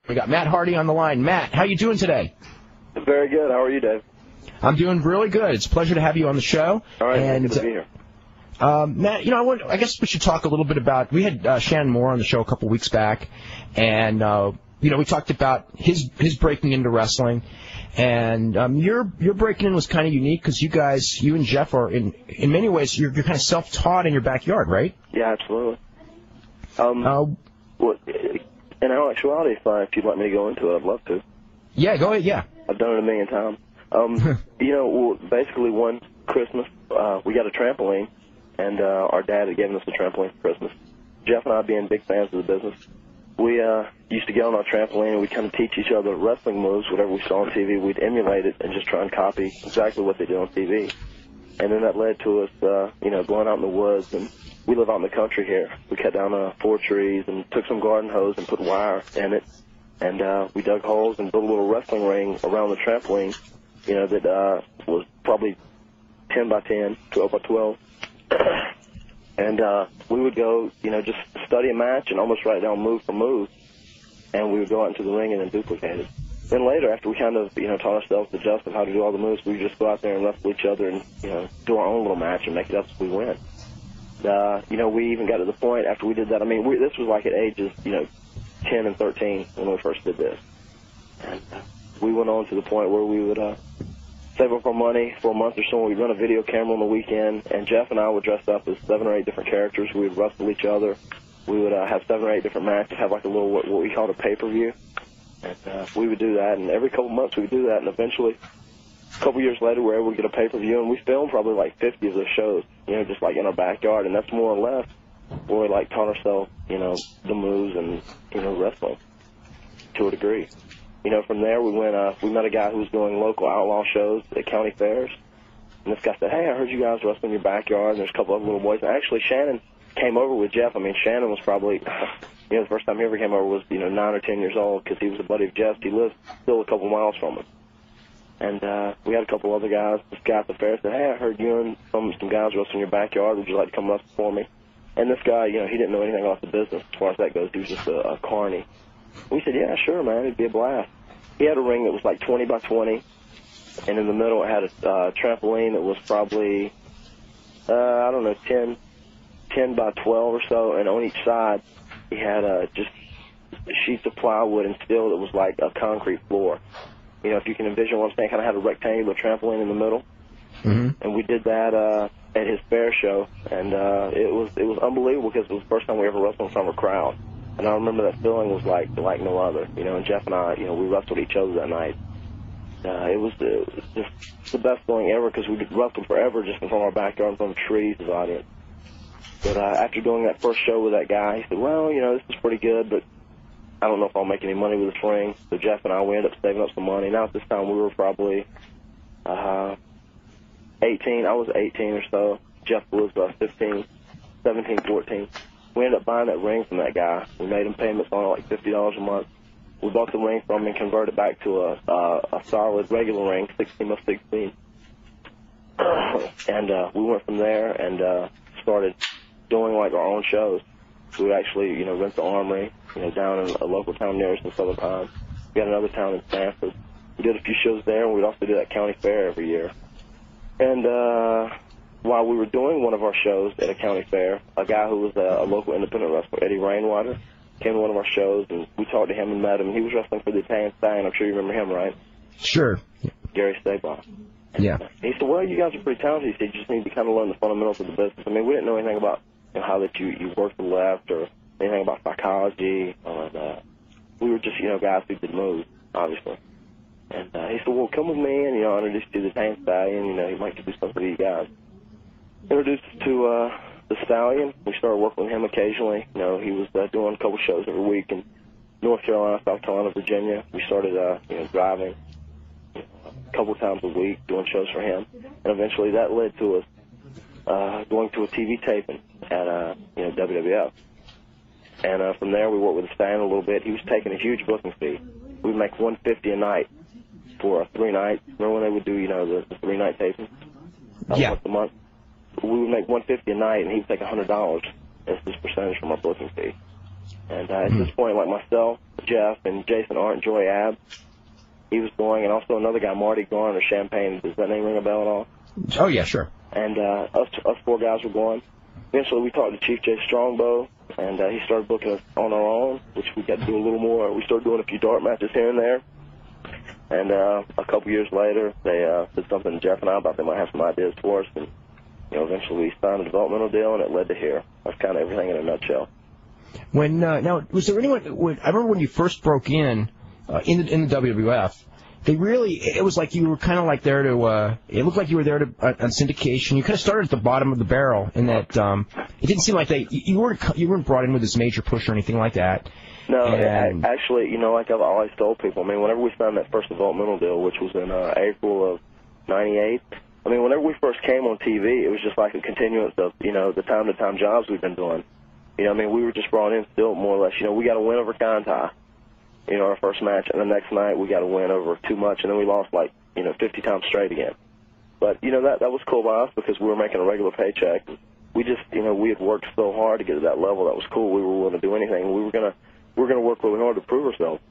We got Matt Hardy on the line. Matt, how you doing today? Very good. How are you, Dave? I'm doing really good. It's a pleasure to have you on the show. All right, good to be here. Matt, I guess we should talk a little bit about. We had Shannon Moore on the show a couple weeks back, and we talked about his breaking into wrestling, and your breaking in was kind of unique because you and Jeff are in many ways you're kind of self-taught in your backyard, right? Yeah, absolutely. Well, in all actuality, if you'd like me to go into it, I'd love to. Yeah, go ahead. Yeah, I've done it a million times. Basically one Christmas we got a trampoline. And our dad had given us a trampoline for Christmas. Jeff and I, being big fans of the business, we used to get on our trampoline and we'd kind of teach each other wrestling moves. Whatever we saw on TV, we'd emulate it and just try and copy exactly what they did on TV. And then that led to us, going out in the woods. And we live out in the country here. We cut down 4 trees and took some garden hose and put wire in it. And we dug holes and built a little wrestling ring around the trampoline, that was probably 10 by 10, 12 by 12. And we would go, just study a match and almost write down move for move, and we would go out into the ring and then duplicate it. Then later, after we kind of, taught ourselves the gist of how to do all the moves, we would just go out there and wrestle each other and, do our own little match and make it up as we went. We even got to the point after we did that. I mean, this was like at ages, 10 and 13 when we first did this. And we went on to the point where we would save up our money for a month or so. We'd run a video camera on the weekend, and Jeff and I would dress up as 7 or 8 different characters. We would wrestle each other. We would have 7 or 8 different matches, have like a little, what we called a pay-per-view. And we would do that, and every couple months we would do that, and eventually, a couple years later, we were able to get a pay-per-view, and we filmed probably like 50 of those shows, just like in our backyard, and that's more or less where we like taught ourselves, the moves and, wrestling to a degree. From there we met a guy who was doing local outlaw shows at county fairs. And this guy said, hey, I heard you guys wrestle in your backyard, and there's a couple of little boys. And actually, Shannon came over with Jeff. I mean, Shannon was probably, the first time he ever came over was, 9 or 10 years old because he was a buddy of Jeff's. He lived still a couple miles from us. And we had a couple other guys. This guy at the fair said, hey, I heard you and some guys wrestle in your backyard. Would you like to come wrestle for me? And this guy, he didn't know anything about the business as far as that goes. He was just a carny. We said, yeah, sure, man. It'd be a blast. He had a ring that was like 20 by 20, and in the middle it had a trampoline that was probably, 10 by 12 or so, and on each side he had just sheets of plywood and steel that was like a concrete floor. If you can envision what I'm saying, kind of had a rectangular trampoline in the middle. Mm-hmm. And we did that at his fair show, and it was unbelievable because it was the first time we ever wrestled in front of a crowd. And I remember that feeling was like no other, and Jeff and I, we wrestled each other that night. It was just the best feeling ever because we could wrestle forever just in front of our backyard in front of trees as audience. But after doing that first show with that guy, he said, well, this is pretty good, but I don't know if I'll make any money with this ring. So Jeff and I, we ended up saving up some money. Now at this time we were probably 18. I was 18 or so. Jeff was 15, 17, 14. We ended up buying that ring from that guy. We made him payments on it, like $50 a month. We bought the ring from him and converted it back to a solid regular ring, 16 by 16. And we went from there and started doing like our own shows. We would actually, rent the Armory, down in a local town near us in Southern Pines. We had another town in Stanford. We did a few shows there, and we'd also do that county fair every year. And while we were doing one of our shows at a county fair, a guy who was a local independent wrestler, Eddie Rainwater, came to one of our shows, and we talked to him and met him. He was wrestling for the Italian Stallion. I'm sure you remember him, right? Sure. Gary Stabaugh. Yeah. He said, well, you guys are pretty talented. He said, you just need to kind of learn the fundamentals of the business. I mean, we didn't know anything about how that you work the left or anything about psychology. We were just, guys who did moves, obviously. And he said, well, come with me, and, I'll introduce you to the Italian Stallion. He might do something for you guys. Introduced us to the Stallion. We started working with him occasionally. He was doing a couple shows every week in North Carolina, South Carolina, Virginia. We started, driving a couple times a week, doing shows for him. And eventually that led to us going to a TV taping at, WWF. And from there we worked with the Stallion a little bit. He was taking a huge booking fee. We would make $150 a night for 3 nights. Remember when they would do, the 3-night taping? Yeah. Once a month? We would make $150 a night, and he would take $100 as his percentage from our booking fee. And at this point, like myself, Jeff, and Jason Arndt, Joy Ab, he was going, and also another guy, Marty Garner, Champagne. Does that name ring a bell at all? Oh, yeah, sure. And us 4 guys were going. Eventually, we talked to Chief J. Strongbow, and he started booking us on our own, which we got to do a little more. We started doing a few dart matches here and there. And a couple years later, they said something to Jeff and I about they might have some ideas for us. And, eventually we signed a developmental deal, and it led to here. That's kind of everything in a nutshell. When now, was there anyone? I remember when you first broke in the WWF. It was like you were kind of like there to. It looked like you were there to on syndication. You kind of started at the bottom of the barrel in that. It didn't seem like you weren't brought in with this major push or anything like that. No, actually, like I've always told people. I mean, whenever we signed that first developmental deal, which was in April of '98. I mean, whenever we first came on TV, it was just like a continuance of the time-to-time jobs we've been doing. I mean, we were just brought in still more or less. We got a win over Contai, our first match, and the next night we got a win over Too Much, and then we lost 50 times straight again. But that was cool by us because we were making a regular paycheck. We just we had worked so hard to get to that level. That was cool. We were willing to do anything. We were gonna work really hard to prove ourselves.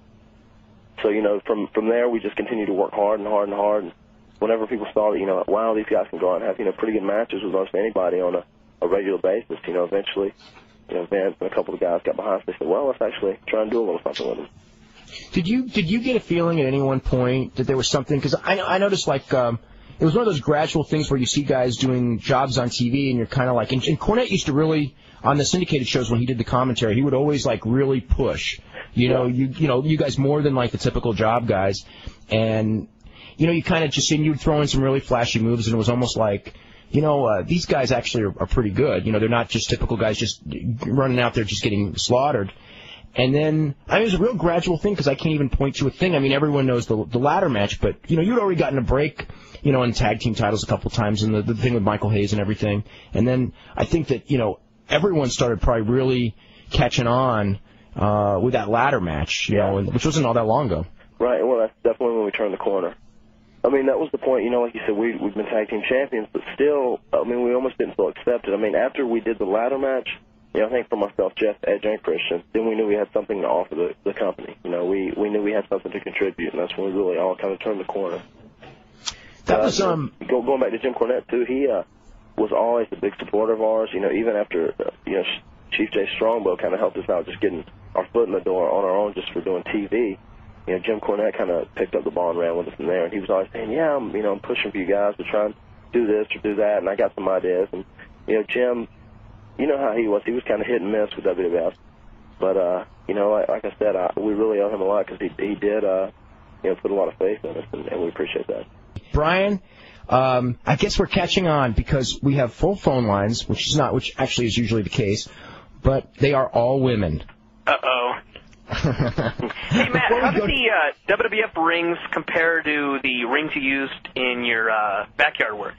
So from there we just continued to work hard and hard and hard. And whenever people saw that wow, these guys can go out and have pretty good matches with most anybody on a regular basis. Eventually. Vance and a couple of guys got behind us. They said, well, let's actually try and do a little something with them. Did you get a feeling at any one point that there was something? Because I noticed it was one of those gradual things where you see guys doing jobs on TV and you're kind of like, and Cornette used to really, on the syndicated shows when he did the commentary, he would always really push, you guys more than the typical job guys. And, you kind of just seen you throw in some really flashy moves and it was almost like, these guys actually are pretty good. They're not just typical guys just running out there just getting slaughtered. And then, it was a real gradual thing because I can't even point to a thing. I mean, everyone knows the ladder match, but, you'd already gotten a break, on tag team titles a couple times and the thing with Michael Hayes and everything. And then I think that, everyone started probably really catching on with that ladder match, which wasn't all that long ago. Right. Well, that's definitely when we turned the corner. I mean, that was the point, like you said, we've been tag team champions, but still, I mean, we almost didn't feel accepted. I mean, after we did the ladder match, I think for myself, Jeff, Edge, and Christian, then we knew we had something to offer the company. We knew we had something to contribute, and that's when we really all kind of turned the corner. That was, going back to Jim Cornette, too, he was always a big supporter of ours, even after, Chief J. Strongbow kind of helped us out just getting our foot in the door on our own just for doing TV. Jim Cornette kind of picked up the ball and ran with us from there, and he was always saying, yeah, I'm pushing for you guys to try and do this or do that, and I got some ideas. And, Jim, how he was kind of hit and miss with WWF. But, like I said, we really owe him a lot because he did, put a lot of faith in us, and we appreciate that. Brian, I guess we're catching on because we have full phone lines, which actually is usually the case, but they are all women. Uh-oh. Hey, Matt, how did the WWF rings compare to the rings you used in your backyard work?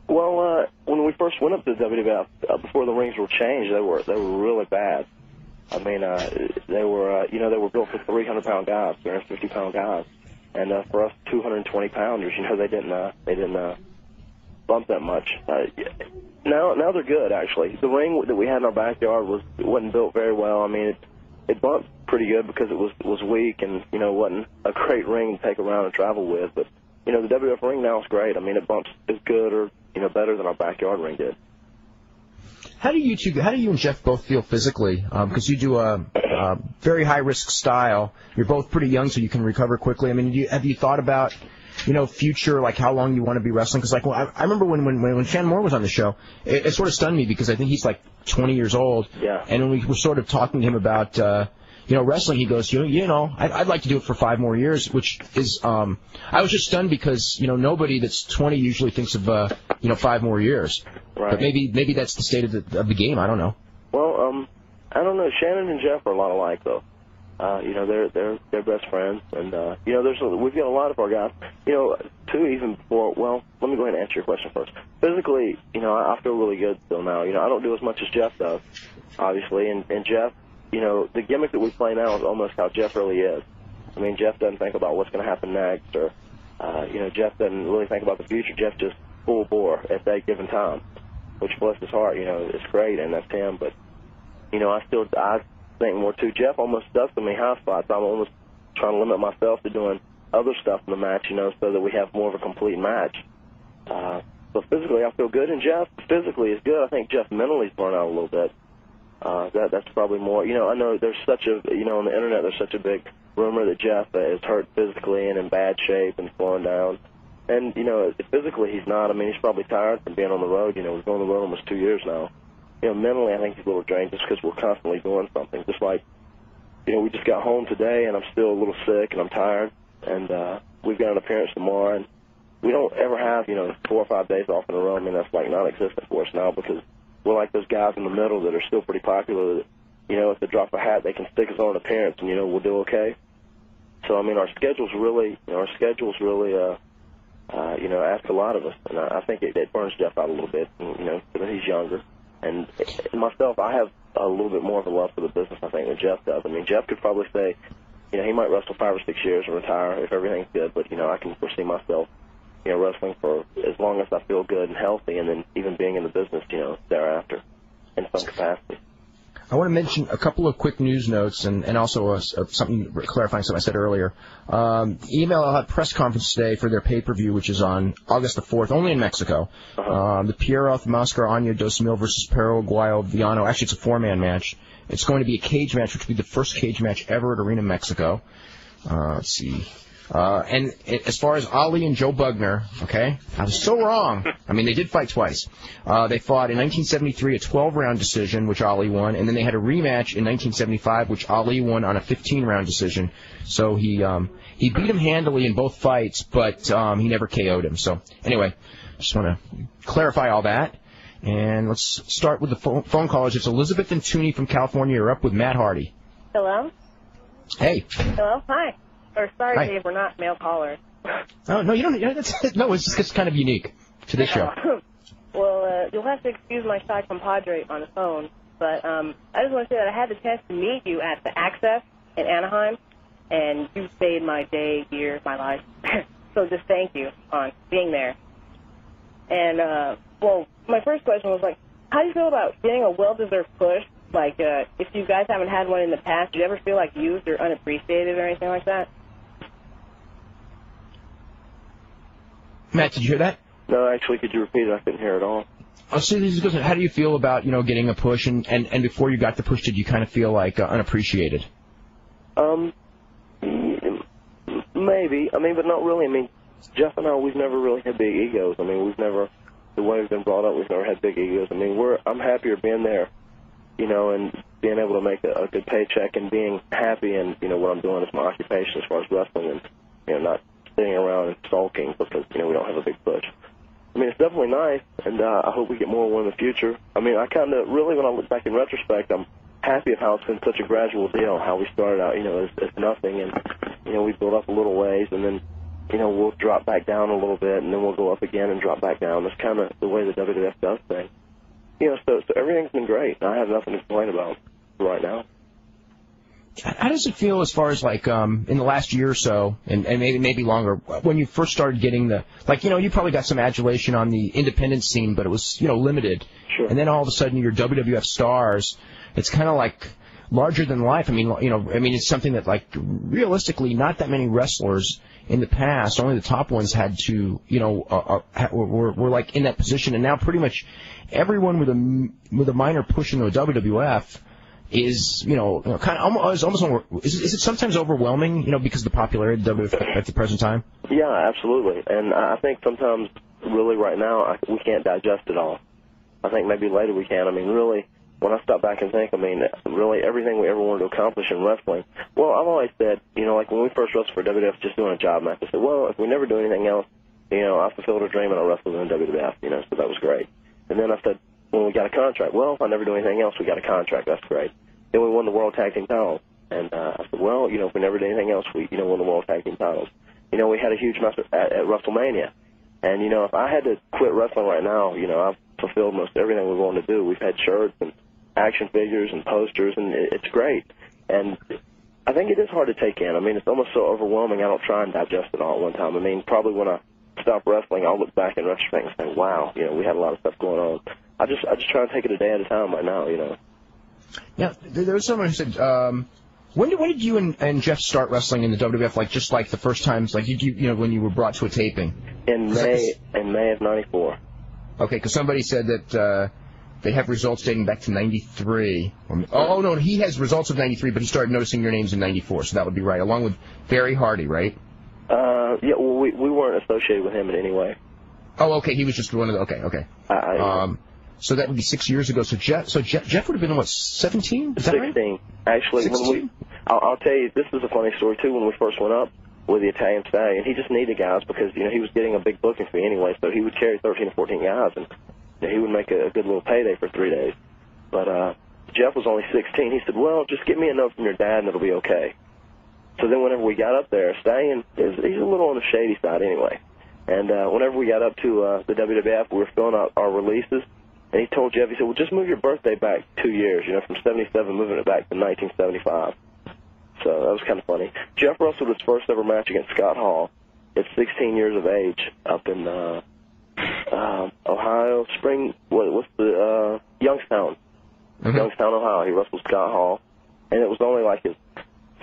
Well, when we first went up to the WWF, before the rings were changed, they were really bad. I mean, they were built for 300-pound guys, 350-pound guys, and for us 220-pounders, they didn't bump that much. Now they're good actually. The ring that we had in our backyard wasn't built very well. I mean, it bumped pretty good because it was weak and wasn't a great ring to take around and travel with. But the WWF ring now is great. I mean, it bumps as good or better than our backyard ring did. How do you and Jeff both feel physically? Because you do a very high risk style. You're both pretty young, so you can recover quickly. I mean, have you thought about future, like how long you want to be wrestling? Because I remember when Shan Moore was on the show, it sort of stunned me because I think he's like 20 years old. Yeah. And when we were sort of talking to him about wrestling, he goes, I'd like to do it for 5 more years, which is, I was just stunned because, nobody that's 20 usually thinks of, 5 more years. Right. But maybe that's the state of the game. I don't know. Well, I don't know. Shannon and Jeff are a lot alike, though. They're best friends, and we've got a lot of our guys. Too, even before. Well, let me go ahead and answer your question first. Physically, I feel really good still now. I don't do as much as Jeff does, obviously, and Jeff. The gimmick that we play now is almost how Jeff really is. I mean, Jeff doesn't think about what's going to happen next, or Jeff doesn't really think about the future. Jeff just full bore at that given time, which bless his heart, it's great, and that's him. But I think more too. Jeff almost does to me high spots. I'm almost trying to limit myself to doing other stuff in the match, you know, so that we have more of a complete match. So physically, I feel good, and Jeff physically is good. I think Jeff mentally is burnt out a little bit. That's probably more. You know, I know there's such a, you know, on the internet there's such a big rumor that Jeff is hurt physically and in bad shape and slowing down. And, you know, physically he's not. I mean, he's probably tired from being on the road. You know, we've been on the road almost 2 years now. You know, mentally I think he's a little drained just because we're constantly doing something. Just like, you know, we just got home today and I'm still a little sick and I'm tired. And we've got an appearance tomorrow. And we don't ever have, you know, 4 or 5 days off in a row. I mean, that's like non-existent for us now because we're like those guys in the middle that are still pretty popular that, you know, if they drop a hat, they can stick us on an appearance and, you know, we'll do okay. So, I mean, our schedule's really, you know, ask a lot of us. And I think it burns Jeff out a little bit, you know, because he's younger. And myself, I have a little bit more of a love for the business, I think, than Jeff does. I mean, Jeff could probably say, you know, he might wrestle 5 or 6 years and retire if everything's good. But, you know, I can foresee myself, you know, wrestling for as long as I feel good and healthy, and then even being in the business, you know, thereafter in some capacity. I want to mention a couple of quick news notes and also something clarifying something I said earlier. Email will have a press conference today for their pay-per-view, which is on August the 4th, only in Mexico. The Piero Máscara Año 2000 versus Paraguayo Villano. Actually, it's a 4-man match. It's going to be a cage match, which will be the first cage match ever at Arena Mexico. Let's see. And as far as Ali and Joe Bugner, okay, I was so wrong. I mean, they did fight twice. They fought in 1973 a 12-round decision, which Ali won, and then they had a rematch in 1975, which Ali won on a 15-round decision. So he beat him handily in both fights, but he never KO'd him. So anyway, just want to clarify all that. And let's start with the phone callers. It's Elizabeth and Tooney from California. You're up with Matt Hardy. Hello? Hey. Hello? Hi. Or sorry, Hi. Dave, we're not male callers. Oh, no, you don't. No, it's just kind of unique to this show. Well, you'll have to excuse my shy compadre on the phone, but I just want to say that I had the chance to meet you at the Access in Anaheim, and you saved my day, year, my life. So just thank you on being there. And, well, my first question was, like, how do you feel about getting a well-deserved push? Like, if you guys haven't had one in the past, do you ever feel like used or unappreciated or anything like that? Matt, did you hear that? No, actually, could you repeat it? I couldn't hear it all. Oh, so how do you feel about, you know, getting a push, and before you got the push, did you kind of feel like unappreciated? Maybe. I mean, but not really. I mean, Jeff and I, we've never really had big egos. I mean, the way we've been brought up, we've never had big egos. I mean, I'm happier being there, you know, and being able to make a good paycheck and being happy and, you know, what I'm doing is my occupation as far as wrestling and, you know, not sitting around and sulking because, you know, we don't have a big push. I mean, it's definitely nice, and I hope we get more in the future. I mean, I kind of, really, when I look back in retrospect, I'm happy of how it's been such a gradual deal, how we started out, you know, as nothing, and, you know, we built up a little ways, and then, you know, we'll drop back down a little bit, and then we'll go up again and drop back down. That's kind of the way the WWF does things. You know, so everything's been great. I have nothing to complain about right now. How does it feel as far as, like, in the last year or so, and maybe longer, when you first started getting you know, you probably got some adulation on the independent scene, but it was, you know, limited. Sure. And then all of a sudden you're WWF stars. It's kind of like larger than life. I mean, you know, it's something that, like, realistically, not that many wrestlers in the past, only the top ones had to, you know, were like in that position. And now pretty much everyone with a minor push into the WWF is, you know, kind of almost is it sometimes overwhelming, you know, because of the popularity of the WWF at the present time? Yeah, absolutely. And I think sometimes, really right now, we can't digest it all. I think maybe later we can. I mean, really, when I stop back and think, I mean, really everything we ever wanted to accomplish in wrestling, well, I've always said, you know, like when we first wrestled for WWF, just doing a job match, I said, well, if we never do anything else, you know, I fulfilled a dream and I wrestled in WWF, you know, so that was great. And then I said, when we got a contract, well, if I never do anything else, we got a contract, that's great. Then we won the World Tag Team titles. And I said, well, you know, if we never did anything else, we, you know, won the World Tag Team titles. You know, we had a huge match at WrestleMania. And, you know, if I had to quit wrestling right now, you know, I've fulfilled most everything we wanted to do. We've had shirts and action figures and posters, and it's great. And I think it is hard to take in. I mean, it's almost so overwhelming, I don't try and digest it all at one time. I mean, probably when I stop wrestling, I'll look back in retrospect and say, wow, you know, we had a lot of stuff going on. I just try and take it a day at a time right now, you know. Now, there was someone who said, when did you and Jeff start wrestling in the WWF? Like just like the first times, like you know, when you were brought to a taping? In May of '94. Okay, because somebody said that they have results dating back to '93. Oh no, he has results of '93, but he started noticing your names in '94, so that would be right, along with Barry Hardy, right? Yeah, well, we weren't associated with him in any way. Oh, okay, he was just one of the. Okay. So that would be 6 years ago. So Jeff would have been what, 17? Is that 16. Right? Actually, 16? I'll tell you, this is a funny story too. When we first went up with the Italian Stallion, he just needed guys because he was getting a big booking fee anyway. So he would carry 13 or 14 guys, and he would make a good little payday for 3 days. But Jeff was only 16. He said, "Well, just get me a note from your dad, and it'll be okay." So then, whenever we got up there, Stallion he's a little on the shady side anyway. And whenever we got up to the WWF, we were filling out our releases. And he told Jeff, he said, "Well, just move your birthday back 2 years, from 77, moving it back to 1975. So that was kind of funny. Jeff wrestled his first ever match against Scott Hall at 16 years of age up in Ohio, Youngstown. Mm-hmm. Youngstown, Ohio. He wrestled Scott Hall. And it was only like his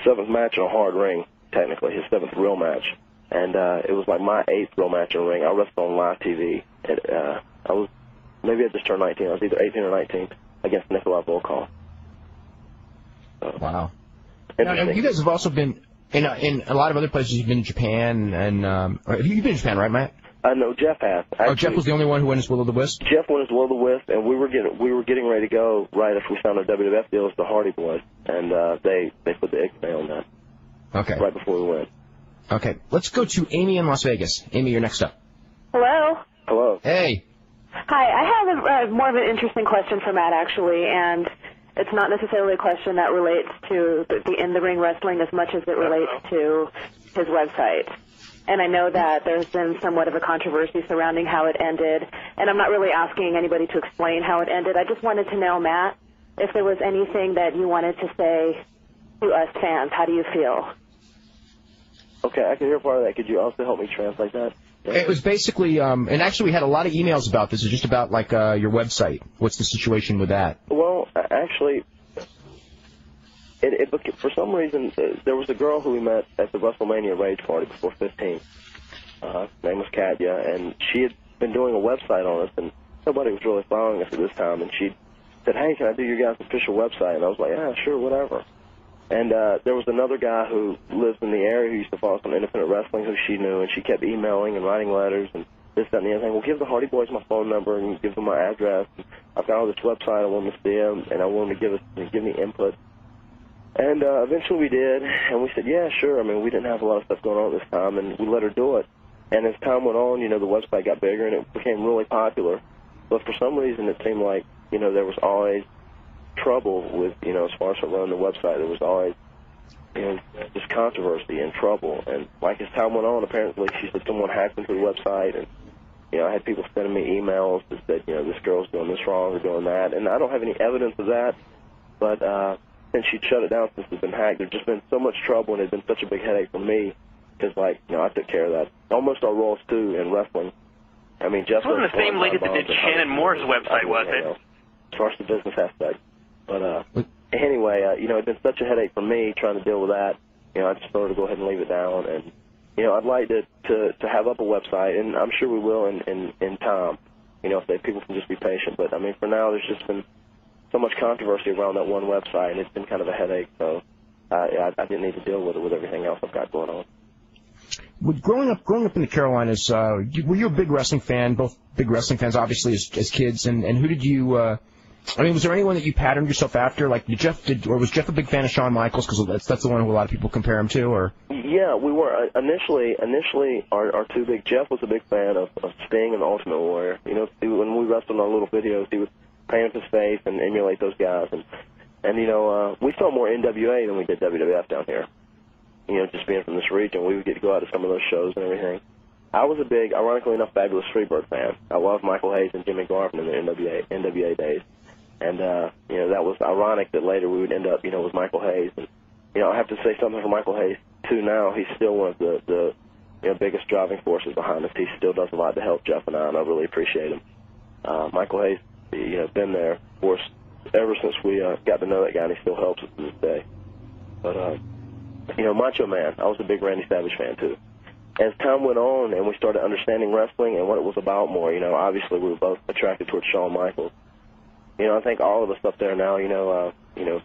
7th match in a hard ring, technically, his 7th real match. And it was like my 8th real match in a ring. I wrestled on live TV. Maybe I just turned 19. I was either 18 or 19 against Nikolai Volkov. Wow. Now, you guys have also been in a lot of other places. You've been in Japan, and you've been in Japan, right, Matt? No, Jeff has. Actually, Jeff was the only one who went his Will-o'-the-Wisp? Jeff went his Will-o'-the-Wisp, and we were getting ready to go right after we found our WWF deal as the Hardy Boys, and they put the Ixnay on that. Okay. Right before we went. Okay. Let's go to Amy in Las Vegas. Amy, you're next up. Hello. Hello. Hey. Hi, I have more of an interesting question for Matt, actually, and it's not necessarily a question that relates to the in-the-ring wrestling as much as it relates to his website. And I know that there's been somewhat of a controversy surrounding how it ended, and I'm not really asking anybody to explain how it ended. I just wanted to know, Matt, if there was anything that you wanted to say to us fans. How do you feel? Okay, I can hear part of that. Could you also help me translate that? It was basically, and actually we had a lot of emails about this. It's just about, like, your website. What's the situation with that? Well, actually, for some reason, there was a girl who we met at the WrestleMania Rage Party before 15. Her name was Katya, and she had been doing a website on us, and nobody was really following us at this time, and she said, "Hey, can I do your guys' official website?" And I was like, "Yeah, sure, whatever." And there was another guy who lives in the area who used to follow us on independent wrestling who she knew, and she kept emailing and writing letters and this, that, and the other thing. Well, give the Hardy Boys my phone number and give them my address. I've got all this website. I want them to see them, and I want them to give me input. And eventually we did, and we said, yeah, sure. I mean, we didn't have a lot of stuff going on at this time, and we let her do it. And as time went on, the website got bigger, and it became really popular. But for some reason, it seemed like, there was always trouble with, as far as running the website. There was always, just controversy and trouble. And like as time went on, apparently she said someone hacked into the website, and, I had people sending me emails that said, this girl's doing this wrong or doing that. And I don't have any evidence of that, but since she'd shut it down since it's been hacked, there's just been so much trouble, and it's been such a big headache for me because, I took care of that. Almost our roles, too, in wrestling. I mean, Jeff wasn't the same lady that did Shannon Moore's website, was it? As far as the business aspect. But anyway, it's been such a headache for me trying to deal with that. I just thought to go ahead and leave it down. And, I'd like to have up a website, and I'm sure we will in time, if people can just be patient. But, I mean, for now, there's just been so much controversy around that one website, and it's been kind of a headache. So I didn't need to deal with it with everything else I've got going on. Growing up in the Carolinas, were you a big wrestling fan? Both big wrestling fans, obviously, as kids. And who did you? Was there anyone that you patterned yourself after? Like, was Jeff a big fan of Shawn Michaels? Because that's the one who a lot of people compare him to. Or yeah, we were initially. Our two big. Jeff was a big fan of Sting and Ultimate Warrior. When we wrestled on our little videos, he would paint his face and emulate those guys. And we saw more NWA than we did WWF down here. Just being from this region, we would get to go out to some of those shows and everything. I was a big, ironically enough, Fabulous Freebird fan. I loved Michael Hayes and Jimmy Garvin in the NWA days. And, that was ironic that later we would end up, with Michael Hayes. And, I have to say something for Michael Hayes, too, now. He's still one of the biggest driving forces behind us. He still does a lot to help Jeff and I really appreciate him. Michael Hayes, been there for us ever since we got to know that guy, and he still helps us to this day. But, you know, Macho Man, I was a big Randy Savage fan, too. As time went on and we started understanding wrestling and what it was about more, you know, obviously we were both attracted towards Shawn Michaels. You know, I think all of us up there now, you know,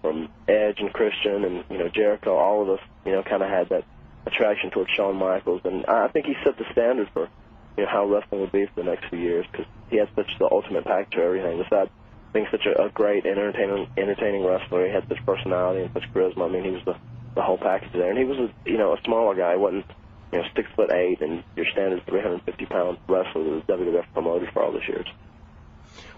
from Edge and Christian and, you know, Jericho, all of us, you know, kind of had that attraction towards Shawn Michaels. And I think he set the standard for, you know, how wrestling would be for the next few years, because he had such the ultimate package of everything. Besides being such a great, entertaining wrestler, he had such personality and such charisma. I mean, he was the whole package there. And he was, a smaller guy. He wasn't, 6'8", and your standard 350-pound wrestler that was WWF promoted for all those years.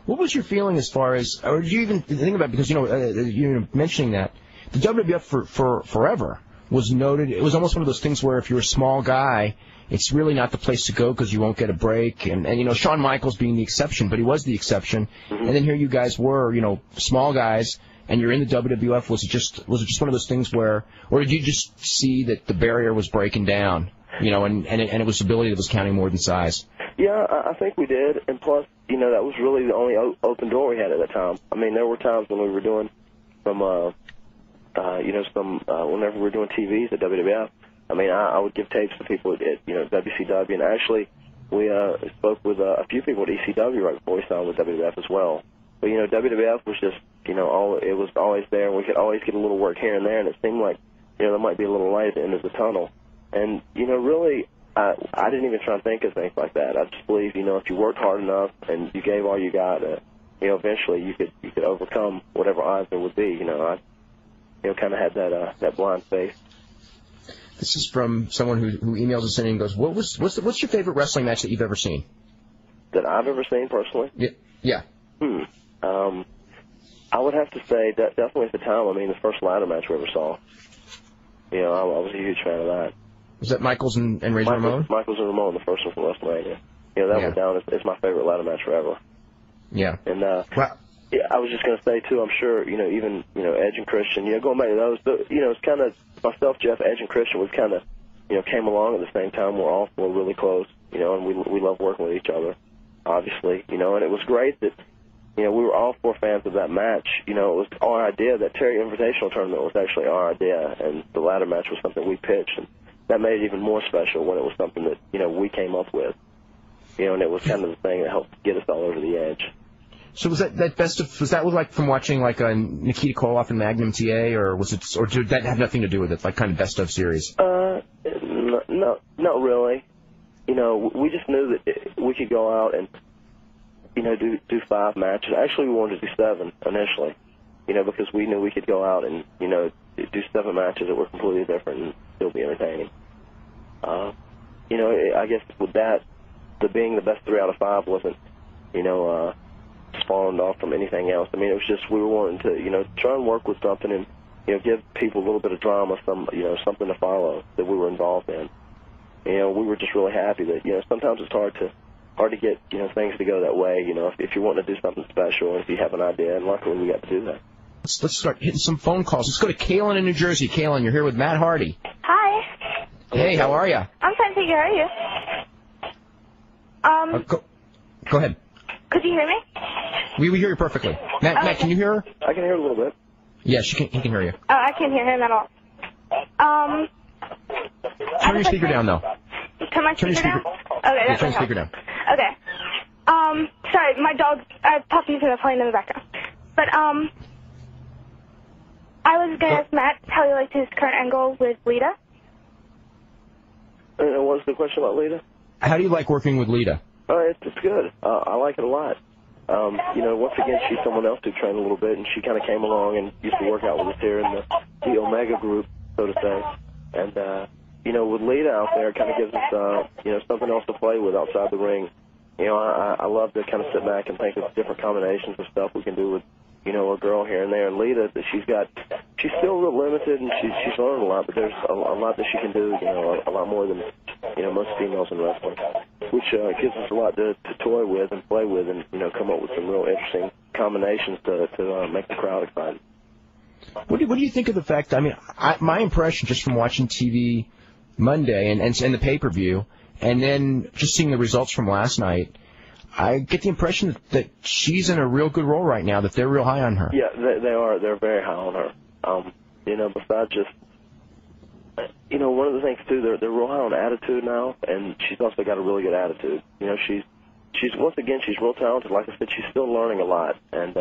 What was your feeling as far as, or did you even think about, because, you're mentioning that, the WWF for forever was noted, it was almost one of those things where if you're a small guy, it's really not the place to go because you won't get a break. And Shawn Michaels being the exception, but he was the exception. Mm-hmm. And then here you guys were, small guys, and you're in the WWF. Was it just one of those things where, or did you just see that the barrier was breaking down, and it was ability that was counting more than size? Yeah, I think we did. And plus, that was really the only open door we had at that time. I mean, there were times when we were doing whenever we were doing TVs at WWF, I mean, I would give tapes to people at WCW, and actually we spoke with a few people at ECW right before we signed with WWF as well. But, WWF was just, it was always there, and we could always get a little work here and there, and it seemed like, there might be a little light at the end of the tunnel. And, really, I didn't even try to think of things like that. I just believe, if you worked hard enough and you gave all you got, eventually you could overcome whatever odds there would be. I kind of had that blind faith. This is from someone who emails us in and goes, what's your favorite wrestling match that you've ever seen? That I've ever seen personally? Yeah. I would have to say that definitely at the time, the first ladder match we ever saw. I was a huge fan of that. Was that Michaels and Razor Ramon? Michaels and Ramon, the first one from WrestleMania. That went down as my favorite ladder match forever. Yeah. And yeah, I was just going to say, too, I'm sure, even, Edge and Christian, going back to those, it's kind of, myself, Jeff, Edge, and Christian, we kind of, came along at the same time. We're all really close, and we love working with each other, obviously, and it was great that, we were all four fans of that match. It was our idea. That Terry Invitational tournament was actually our idea, and the ladder match was something we pitched, and that made it even more special when it was something that, we came up with, and it was kind of the thing that helped get us all over the edge. So was that best of? Was that like from watching like a Nikita Koloff and Magnum TA, or did that have nothing to do with it? Like kind of best of series? No, not really. We just knew that we could go out and do 5 matches. Actually, we wanted to do 7 initially. Because we knew we could go out and do 7 matches that were completely different and still be entertaining. I guess with that, being the best 3 out of 5 wasn't spawned off from anything else. It was just we were wanting to, try and work with something and, give people a little bit of drama, something to follow that we were involved in. We were just really happy that, sometimes it's hard to get, things to go that way, if you want to do something special and if you have an idea, and luckily we got to do that. Let's start hitting some phone calls. Let's go to Kaylin in New Jersey. Kaylin, you're here with Matt Hardy. Hi. Hey, how are you? I'm fine, thank you. How are you? Go ahead. Could you hear me? We hear you perfectly. Matt, can you hear her? I can hear her a little bit. Yeah, he can hear you. Oh, I can't hear him at all. Turn your speaker down, though. Turn my speaker down? Okay, turn your speaker down. Okay. Sorry, my dog, I'm talking to the plane in the background. But, I was going to ask Matt how he liked his current angle with Lita. What's the question about Lita? How do you like working with Lita? It's good. I like it a lot. Once again, she's someone else who trained a little bit, and she kind of came along and used to work out with us here in the Omega group, so to say. And, with Lita out there, it kind of gives us, something else to play with outside the ring. I love to kind of sit back and think of different combinations of stuff we can do with, a girl here and there. And Lita, she's still real limited, and she's learned a lot, but there's a lot that she can do, a lot more than, most females in wrestling, which gives us a lot to toy with and play with and, come up with some real interesting combinations to make the crowd excited. What do you think of the fact, my impression just from watching TV Monday and the pay-per-view, and then just seeing the results from last night, I get the impression that she's in a real good role right now, that they're real high on her. Yeah, they are. They're very high on her. Besides just, one of the things, too, they're real high on attitude now, and she's also got a really good attitude. She's once again, she's real talented. Like I said, she's still learning a lot, and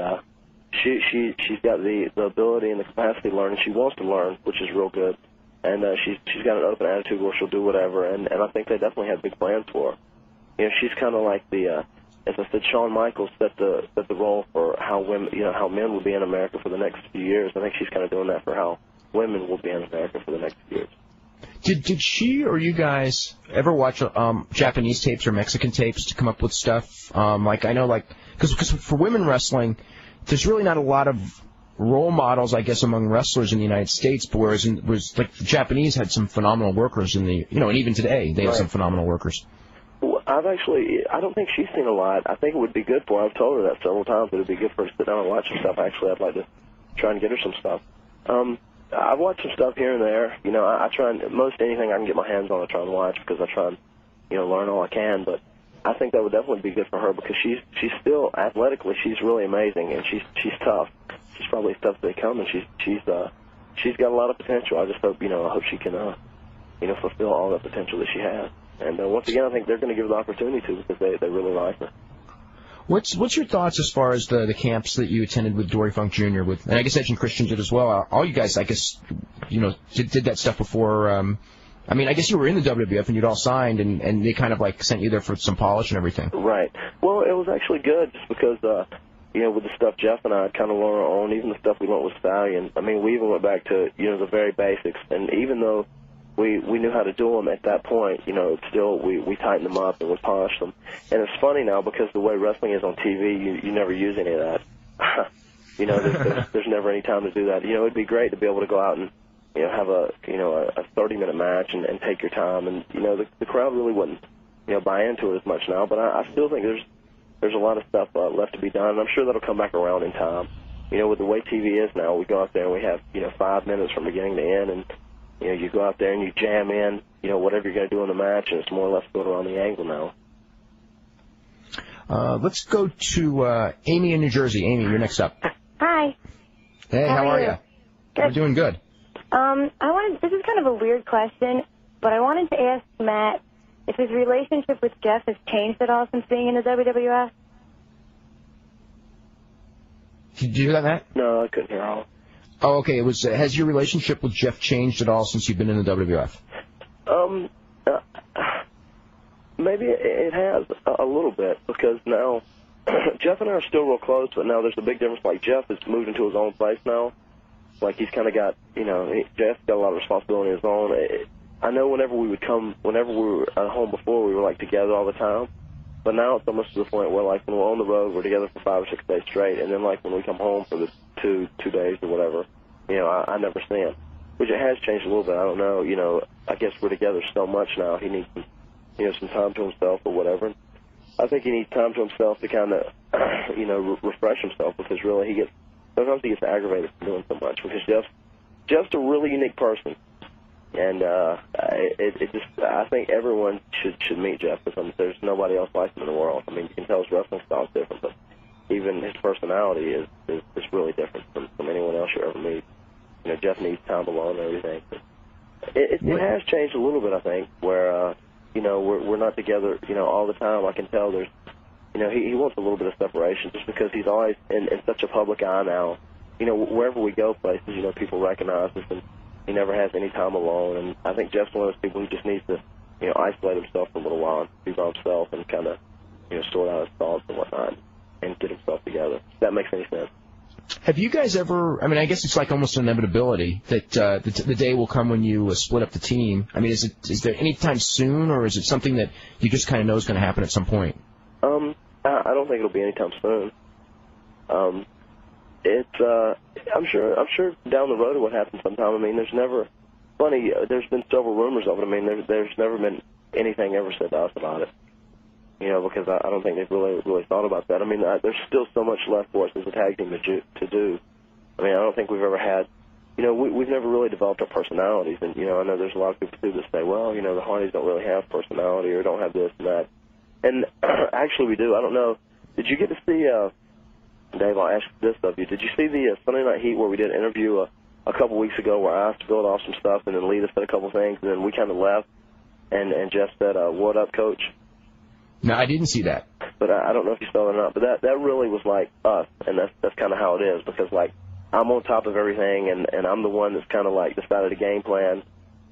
she's got the ability and the capacity to learn, and she wants to learn, which is real good. And she's got an open attitude where she'll do whatever, and I think they definitely have big plans for her. She's kind of like the, as I said, Shawn Michaels set the role for how women, how men will be in America for the next few years. I think she's kind of doing that for how women will be in America for the next few years. Did she or you guys ever watch Japanese tapes or Mexican tapes to come up with stuff? Because for women wrestling, there's really not a lot of role models, I guess, among wrestlers in the United States, but whereas the Japanese had some phenomenal workers and even today they have some phenomenal workers. Well, I don't think she's seen a lot. I think it would be good for her. I've told her that several times. It would be good for her to sit down and watch some stuff. Actually, I'd like to try and get her some stuff. I've watched some stuff here and there. I try and, most anything I can get my hands on I try and watch because I try and, learn all I can. But I think that would definitely be good for her because she's still, athletically, she's really amazing, and she's tough. She's probably as tough as they come, and she's got a lot of potential. I just hope, I hope she can, fulfill all the potential that she has. And once again, I think they're going to give her the opportunity to because they really like her. What's your thoughts as far as the camps that you attended with Dory Funk Jr. and I guess Edge and Christian did as well? All you guys, I guess, did that stuff before. I guess you were in the WWF and you'd all signed, and they kind of sent you there for some polish and everything. Right. Well, it was actually good just because, with the stuff Jeff and I had kind of learned our own, even the stuff we learned with Stallion. We even went back to, the very basics. And even though we knew how to do them at that point, still we tightened them up and we polished them. And it's funny now because the way wrestling is on TV, you never use any of that. There's never any time to do that. It'd be great to be able to go out and, have a 30-minute match and take your time. And, the crowd really wouldn't, buy into it as much now. But I still think there's a lot of stuff left to be done. And I'm sure that'll come back around in time. With the way TV is now, we go out there and we have, 5 minutes from beginning to end. And, you go out there and you jam in, whatever you're going to do in the match, and it's more or less built around the angle now. Let's go to Amy in New Jersey. Amy, you're next up. Hi. Hey, how are you? Good. We're doing good. This is kind of a weird question, but I wanted to ask Matt if his relationship with Jeff has changed at all since being in the WWF. Did you hear that, Matt? No, I couldn't hear all. Oh, okay. Has your relationship with Jeff changed at all since you've been in the WWF? Maybe it has a little bit because now Jeff and I are still real close, but now there's a big difference. Like Jeff has moved into his own place now. Like he's kind of got, Jeff's got a lot of responsibility on his own. I know whenever we were at home before, we were together all the time. But now it's almost to the point where when we're on the road, we're together for 5 or 6 days straight, and then when we come home for the two days or whatever, I never see him. Which it has changed a little bit. I don't know. I guess we're together so much now. He needs, some time to himself or whatever. I think he needs time to himself to kind of, refresh himself because really sometimes he gets aggravated from doing so much because Jeff's a really unique person. And I think everyone should meet Jeff because there's nobody else like him in the world. You can tell his wrestling style is different, but even his personality is really different from anyone else you ever meet. Jeff needs time alone and everything. It has changed a little bit, I think, where we're not together, all the time. I can tell there's, he wants a little bit of separation just because he's always in such a public eye now. Wherever we go places, people recognize us, and he never has any time alone. And I think Jeff's one of those people who just needs to, isolate himself for a little while, be by himself, and kind of, sort out his thoughts and whatnot, and get himself together. If that makes any sense. Have you guys ever, I guess it's almost an inevitability that the day will come when you split up the team. Is there any time soon, or is it something that you just kind of know is going to happen at some point? I don't think it'll be anytime soon. I'm sure down the road it would happen sometime. There's been several rumors of it. There's never been anything ever said to us about it. Because I don't think they've really thought about that. There's still so much left for us as a tag team to do. I don't think we've ever had, we've never really developed our personalities. And, I know there's a lot of people too that say, well, the Hardys don't really have personality or don't have this and that. And actually we do. I don't know. Did you get to see, Dave, I'll ask this of you. Did you see the Sunday Night Heat where we did an interview a couple weeks ago where I asked to build off some stuff and then Lita said a couple things and then we kind of left and Jeff said, what up, Coach? No, I didn't see that. But I don't know if you saw it or not. But that really was like us, and that's kind of how it is because, like, I'm on top of everything, and I'm the one that's kind of, like, decided the game plan,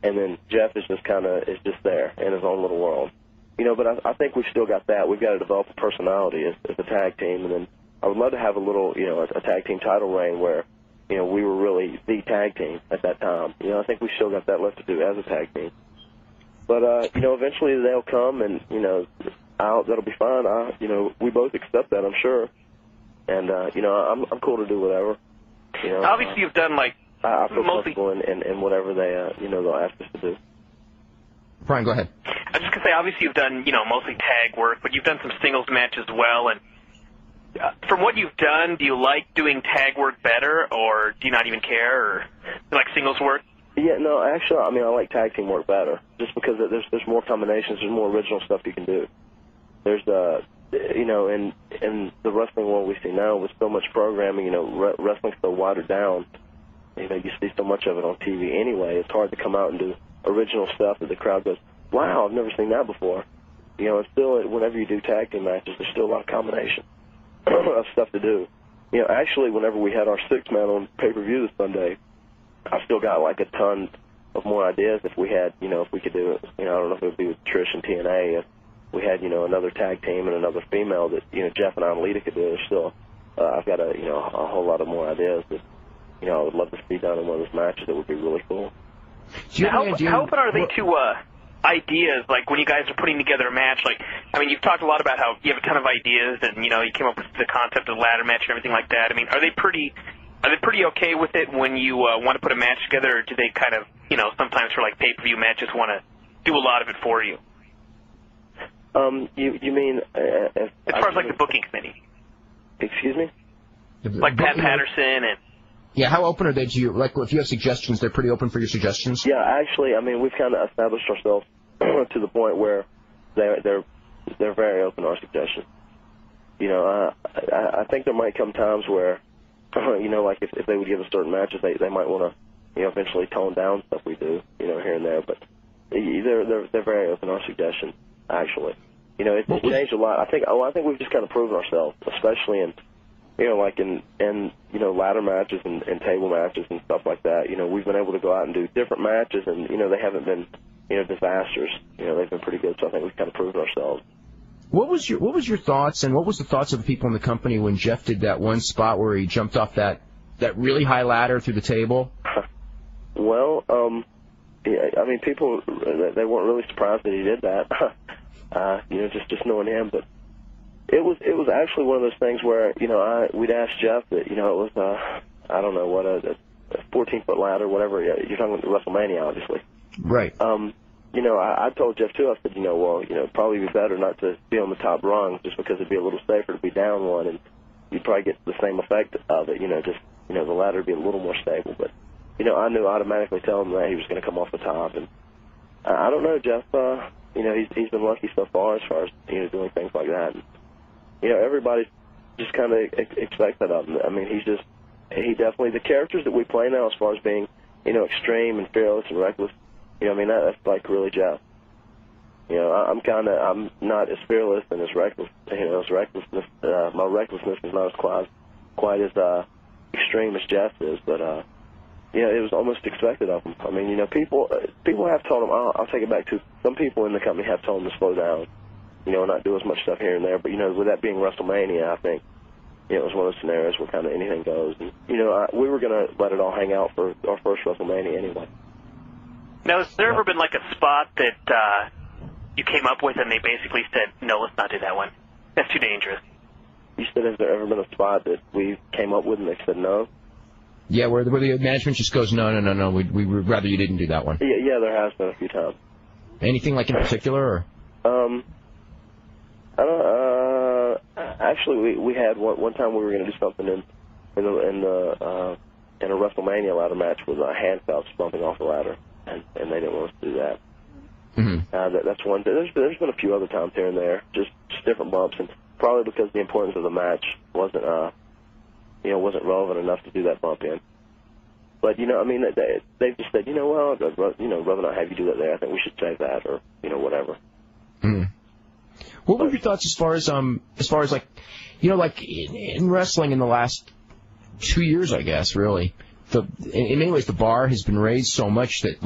and then Jeff is just kind of is just there in his own little world. You know, but I think we've still got that. We've got to develop a personality as a tag team, and then I would love to have a little, you know, a tag team title reign where, you know, we were really the tag team at that time. You know, I think we still got that left to do as a tag team. But, you know, eventually they'll come, and, you know, that'll be fine. You know, we both accept that, I'm sure. And, you know, I'm cool to do whatever. You know, obviously, you've done, like, I feel mostly comfortable in whatever they, you know, they'll ask us to do. Brian, go ahead. I was just going to say, obviously, you've done, you know, mostly tag work, but you've done some singles matches as well. And from what you've done, do you like doing tag work better, or do you not even care, or do you like singles work? Yeah, no, actually, I mean, I like tag team work better, just because there's more combinations, there's more original stuff you can do. There's you know, in the wrestling world we see now with so much programming, you know, wrestling's so watered down. You know, you see so much of it on TV anyway. It's hard to come out and do original stuff that the crowd goes, wow, I've never seen that before. You know, and still, whenever you do tag team matches, there's still a lot of combination of stuff to do. You know, actually, whenever we had our 6-man on pay-per-view this Sunday, I still got like a ton of more ideas if we had, you know, if we could do it. You know, I don't know if it would be with Trish and TNA. If we had, you know, another tag team and another female that, you know, Jeff and I and Lita could do. There's still, I've got you know, a whole lot of more ideas that, you know, I would love to see done in one of those matches. That would be really cool. How open are they to ideas, like when you guys are putting together a match? Like, I mean, you've talked a lot about how you have a ton of ideas, and you know, you came up with the concept of the ladder match and everything like that. I mean, are they pretty okay with it when you want to put a match together, or do they kind of, you know, sometimes for like pay-per-view matches want to do a lot of it for you? You mean as far as like the booking committee? Excuse me? Like Pat Patterson and. Yeah, how open are they to you? Like, if you have suggestions, they're pretty open for your suggestions? Yeah, actually, I mean, we've kind of established ourselves to the point where they're very open to our suggestions. You know, I think there might come times where, you know, like if they would give us certain matches, they might want to, you know, eventually tone down stuff we do, you know, here and there. But they're very open to our suggestions, actually. You know, it's changed a lot. I think we've just kind of proven ourselves, especially in, you know, like in you know, ladder matches and table matches and stuff like that. You know, we've been able to go out and do different matches, and, you know, they haven't been, you know, disasters. You know, they've been pretty good, so I think we've kind of proven ourselves. What was your thoughts, and what was the thoughts of the people in the company when Jeff did that one spot where he jumped off that really high ladder through the table? Well, yeah, I mean, people, they weren't really surprised that he did that. You know, just knowing him, but it was actually one of those things where, you know, we'd ask Jeff that, you know, it was I don't know what a 14-foot ladder, whatever. You're talking about WrestleMania, obviously. Right. You know, I told Jeff too. I said, you know, well, you know, it'd probably be better not to be on the top rung, just because it'd be a little safer to be down one, and you'd probably get the same effect of it. You know, just, you know, the ladder would be a little more stable. But, you know, I knew automatically telling him that he was going to come off the top, and I don't know, Jeff. You know, he's been lucky so far as you know, doing things like that. And, you know, everybody just kind of expects that of him. I mean, he definitely, the characters that we play now, as far as being, you know, extreme and fearless and reckless, you know, I mean, that's like really Jeff. You know, I'm not as fearless and as reckless. You know, as recklessness, my recklessness is not as quite as extreme as Jeff is, but you know, it was almost expected of him. I mean, you know, people have told him. I'll take it back to some people in the company have told him to slow down. You know, not do as much stuff here and there. But, you know, with that being WrestleMania, I think, you know, it was one of those scenarios where kind of anything goes. And, you know, we were going to let it all hang out for our first WrestleMania anyway. Now, has there ever been like a spot that you came up with and they basically said, no, let's not do that one? That's too dangerous. You said, has there ever been a spot that we came up with and they said no? Yeah, where the management just goes, no, we would rather you didn't do that one. Yeah, there has been a few times. Anything like in particular, or? I don't. Actually, we had one time we were going to do something in a WrestleMania ladder match with handcuffs bumping off the ladder, and they didn't want us to do that. That's one. There's been a few other times here and there, just different bumps, and probably because the importance of the match wasn't relevant enough to do that bump in. But I mean, they've just said, well, rather not have you do that there. I think we should save that, or whatever. What were your thoughts as far as like, like in wrestling in the last 2 years, I guess, really. In many ways, the bar has been raised so much that,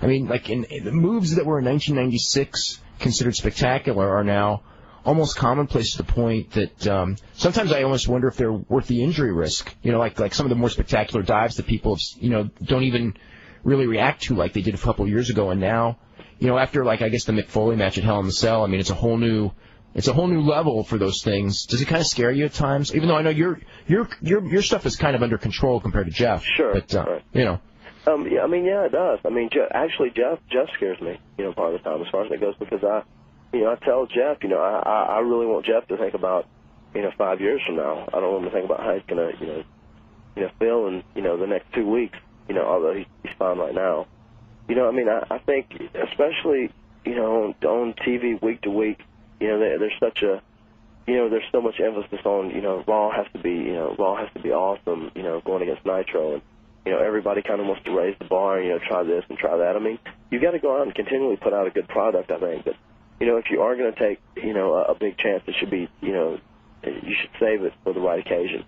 in the moves that were in 1996 considered spectacular are now almost commonplace to the point that sometimes I almost wonder if they're worth the injury risk. Like some of the more spectacular dives that people, don't even really react to like they did a couple of years ago, and now, after I guess the Mick Foley match at Hell in the Cell, I mean, it's a whole new level for those things. Does it kind of scare you at times? Even though I know your stuff is kind of under control compared to Jeff. Sure. But, right. Yeah, it does. I mean, actually, Jeff scares me, part of the time as far as that goes, because I tell Jeff, I really want Jeff to think about, 5 years from now. I don't want him to think about how he's going to, feel in, the next 2 weeks, although he's fine right now. I think, especially, on TV week to week, there's such a, there's so much emphasis on, Raw has to be awesome, going against Nitro, and, everybody kind of wants to raise the bar, try this and try that. I mean, you've got to go out and continually put out a good product, I think, but, if you are going to take, a big chance, it should be, you should save it for the right occasion.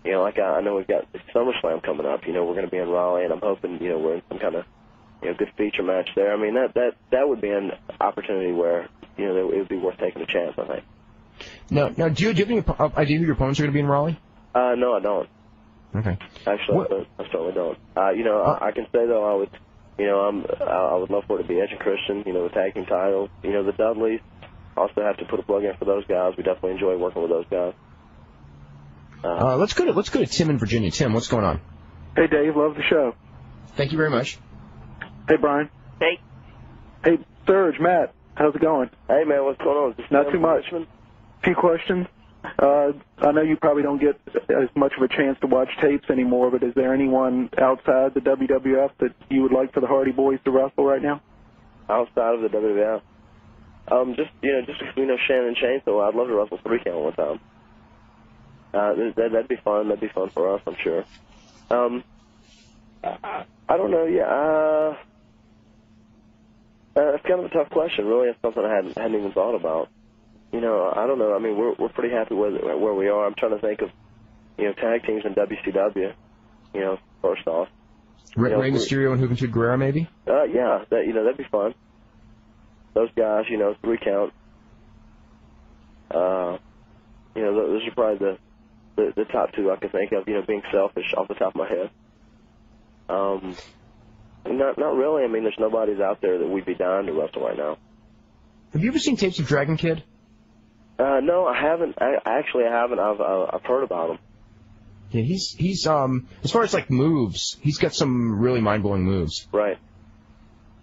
Like I know we've got SummerSlam coming up, we're going to be in Raleigh, and I'm hoping, we're in some kind of, good feature match there. I mean, that would be an opportunity where, it would be worth taking a chance, I think. Now, do you have any idea who your opponents are going to be in Raleigh? No, I don't. Okay. Actually, I certainly don't. I can say, though, I would love for it to be Edge and Christian, the tag team titles. The Dudleys, also have to put a plug in for those guys. We definitely enjoy working with those guys. Let's go to Tim in Virginia. Tim, what's going on? Hey, Dave. Love the show. Thank you very much. Hey, Brian. Hey. Hey, Serge, Matt. How's it going? Hey, man. What's going on? Not too much. A few questions. I know you probably don't get as much of a chance to watch tapes anymore, but is there anyone outside the WWF that you would like for the Hardy Boys to wrestle right now? Outside of the WWF? Just because Shannon and Shane, so I'd love to wrestle 3 count one time. That'd be fun. That'd be fun for us, I'm sure. I don't know. Yeah, it's kind of a tough question. Really, it's something I hadn't even thought about. I don't know. I mean, we're pretty happy with where we are. I'm trying to think of, tag teams in WCW. First off, Rey Mysterio and Juventud Guerrero, maybe. Yeah, that'd be fun. Those guys, 3 count. Those are probably the top 2 I can think of. Being selfish off the top of my head. Not really. I mean, there's nobody's out there that we'd be dying to wrestle right now. Have you ever seen tapes of Dragon Kid? No, I haven't. I haven't. I've heard about him. Yeah, he's as far as like moves, he's got some really mind-blowing moves. Right.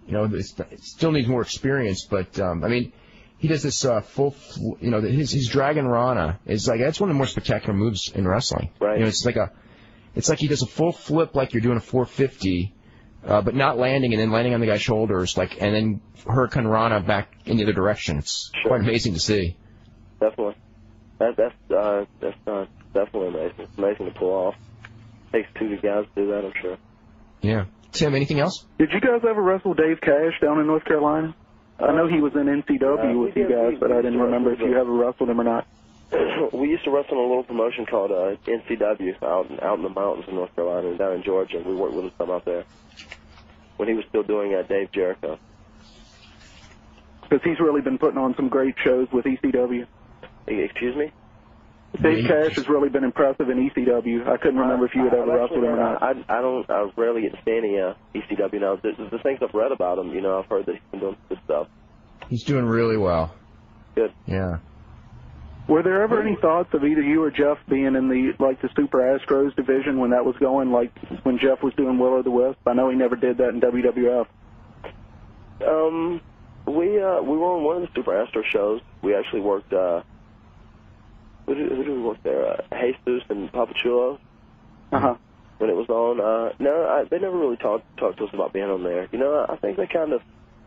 It still needs more experience, but I mean, he does this his Dragon Rana is like that's one of the more spectacular moves in wrestling. Right. It's like he does a full flip like you're doing a 450. But not landing and then landing on the guy's shoulders, and then Hurricane Rana back in the other direction. It's quite amazing to see. Definitely. That's definitely amazing. It's amazing to pull off. Takes 2 guys to do that, I'm sure. Yeah. Tim, anything else? Did you guys ever wrestle Dave Cash down in North Carolina? I know he was in NCW with you guys, but I didn't remember if you ever wrestled him or not. We used to wrestle in a little promotion called NCW out in the mountains in North Carolina and down in Georgia. We worked with him some out there when he was still doing Dave Jericho. Because he's really been putting on some great shows with ECW. Excuse me? Dave Cash has really been impressive in ECW. I couldn't remember if you had ever wrestled him or not. I rarely get to see any ECW now. The things I've read about him, I've heard that he's been doing good stuff. He's doing really well. Good. Yeah. Were there ever any thoughts of either you or Jeff being in the Super Astros division when that was going, like when Jeff was doing Will o' the Wisp? I know he never did that in WWF. We were on one of the Super Astro shows. We actually worked. Who did we work there? Jesus and Papa Chulo. When it was on. No, they never really talked to us about being on there. I think they kind of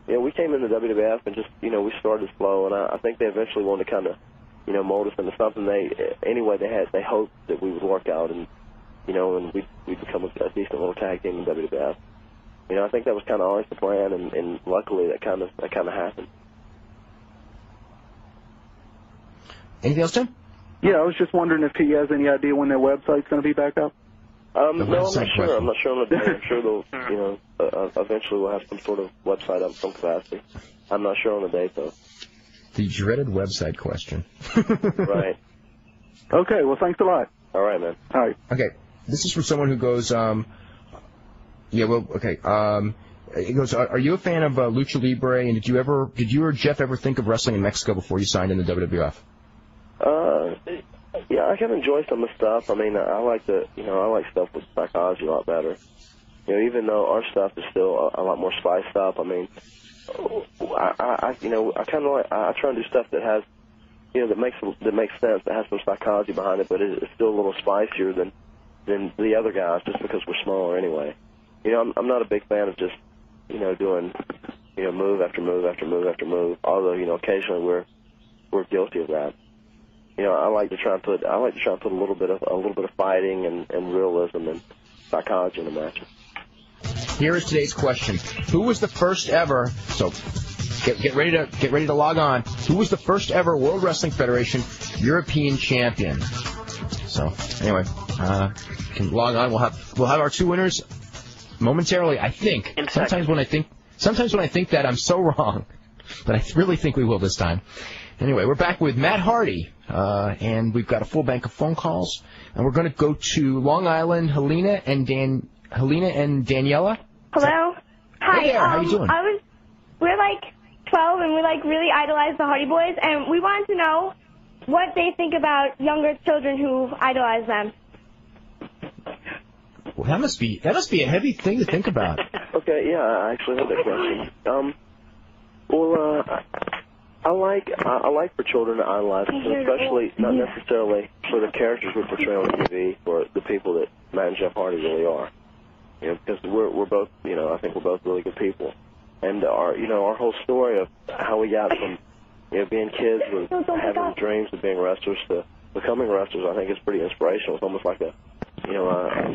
you know, we came into WWF and just, you know, we started slow, and I think they eventually wanted to kind of, you know, mold us into something. They hoped that we would work out, and, you know, and we'd become a decent little tag team in WWF. You know, I think that was kind of always the plan, and luckily that kind of happened. Anything else, Tim? Yeah, I was just wondering if he has any idea when their website's going to be back up. No, I'm not sure. I'm not sure on the day. I'm sure they'll, you know, eventually we'll have some sort of website up in some capacity. I'm not sure on the date, though. The dreaded website question. Right. Okay, well, thanks a lot. All right, man. All right. Okay, this is from someone who goes, yeah, well, okay. It goes, are you a fan of Lucha Libre, and did you or Jeff ever think of wrestling in Mexico before you signed in the WWF? Yeah, I can enjoy some of the stuff. I mean, I like stuff with psychology a lot better. You know, even though our stuff is still a lot more spiced up. I mean, I try and do stuff that has, you know, that makes sense, that has some psychology behind it, but it's still a little spicier than the other guys, just because we're smaller anyway. You know, I'm not a big fan of just, you know, doing, you know, move after move after move after move. Although, you know, occasionally we're guilty of that. You know, I like to try and put a little bit of fighting and realism and psychology in the matches. Here is today's question: who was the first ever? So, get ready to log on. Who was the first ever World Wrestling Federation European champion? So, anyway, you can log on. We'll have our two winners momentarily. I think. Sometimes when I think that, I'm so wrong, but I really think we will this time. Anyway, we're back with Matt Hardy, and we've got a full bank of phone calls, and we're going to go to Long Island. Helena and Daniela. Hello. Hi. Hey there, how you doing? We're like 12, and we like really idolize the Hardy Boys, and we wanted to know what they think about younger children who idolize them. Well, that must be a heavy thing to think about. Okay, yeah, I actually have that question. I like for children to idolize, especially not necessarily for the characters we portray on TV, or the people that Matt and Jeff Hardy really are. You know, because we're both, you know, I think we're both really good people, and our whole story of how we got from, you know, being kids with having dreams of being wrestlers to becoming wrestlers, I think is pretty inspirational. It's almost like a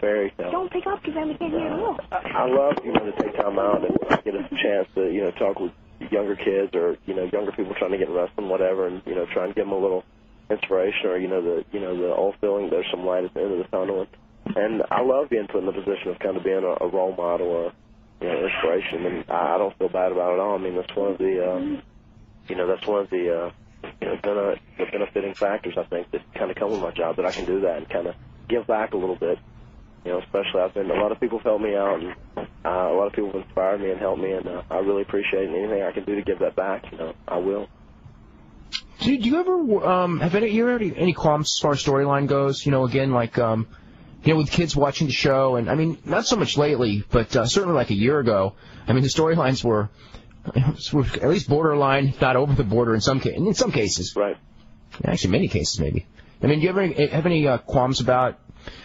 fairy tale. Don't pick up because then we can't hear you. I love, you know, to take time out and get a chance to, you know, talk with younger kids or, you know, younger people trying to get in wrestling, whatever, and, you know, try and give them a little inspiration or, the old feeling there's some light at the end of the tunnel. And I love being put in the position of kind of being a role model or, you know, inspiration, and I don't feel bad about it at all. I mean, that's one of the, the benefiting factors, I think, that kind of come with my job, that I can do that and kind of give back a little bit. You know, especially a lot of people have helped me out, and a lot of people have inspired me and helped me, and I really appreciate it. And anything I can do to give that back, you know, I will. Do you ever have any qualms as far as storyline goes? You know, again, like you know, with kids watching the show, and I mean, not so much lately, but certainly like a year ago. I mean, the storylines were at least borderline, if not over the border in some cases. Right. Actually, many cases maybe. I mean, do you ever have any qualms about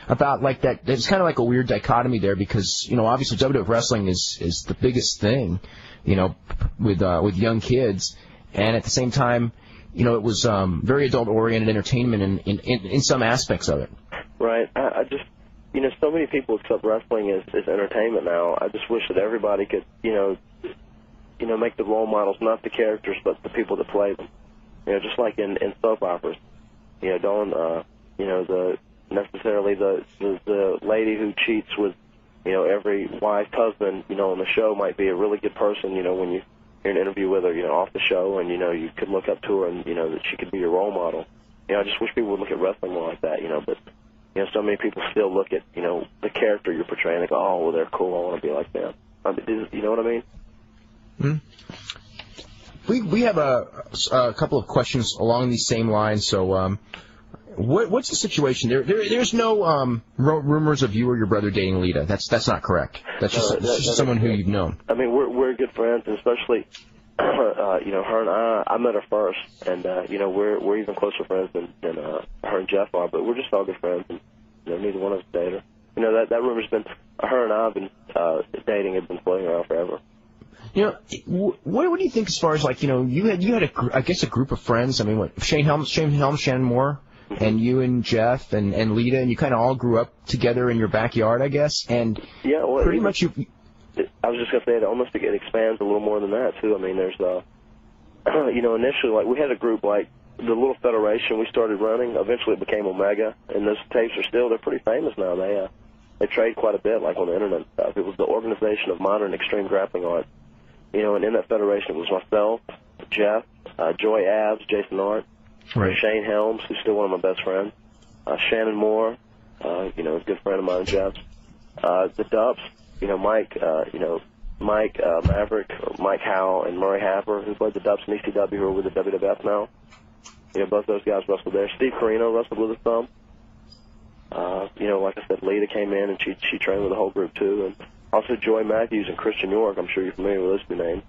like that? There's kind of like a weird dichotomy there, because, you know, obviously WWF wrestling is the biggest thing, you know, with young kids, and at the same time, you know, it was very adult-oriented entertainment in some aspects of it. Right. I just, you know, so many people accept wrestling as entertainment now. I just wish that everybody could, you know, make the role models not the characters but the people that play them. You know, just like in soap operas. You know, don't, you know, necessarily the lady who cheats with, you know, every wife's husband, you know, on the show might be a really good person, you know, when you hear an interview with her, you know, off the show, and, you know, you could look up to her and, you know, that she could be your role model. You know, I just wish people would look at wrestling more like that, you know, but, you know, so many people still look at, you know, the character you're portraying and go, oh, well, they're cool, I want to be like them. You know what I mean? Hmm. We have a couple of questions along these same lines. So, what's the situation? There's no rumors of you or your brother dating Lita. That's not correct. That's just someone who you've known. I mean, we're good friends, and especially, you know, her and I met her first, and you know, we're even closer friends than her and Jeff are. But we're just all good friends, and, you know, neither one of us dated her. You know, that rumor's been, her and I have been dating, have been floating around forever. You know, what do you think as far as, like, you know, you had I guess a group of friends. I mean, what, Shane Helms, Shannon Moore, and you and Jeff and Lita, and you kind of all grew up together in your backyard, I guess. And yeah, well, pretty much you. I was just gonna say it expands a little more than that too. I mean, there's you know, initially, like, we had a group like the little federation we started running. Eventually, it became Omega, and those tapes they're pretty famous now. They trade quite a bit, like on the internet and stuff. It was the Organization of Modern Extreme Grappling Art. You know, and in that federation it was myself, Jeff, Joy Abs, Jason Art, right. Shane Helms, who's still one of my best friends, Shannon Moore, you know, a good friend of mine, Jeff, the Dubs, you know, Mike Maverick, or Mike Howell, and Murray Happer, who played the Dubs in ECW, who are with the WWF now. You know, both those guys wrestled there. Steve Carino wrestled with us some. You know, like I said, Lita came in and she trained with the whole group too, and also Joy Matthews and Christian York. I'm sure you're familiar with those two names.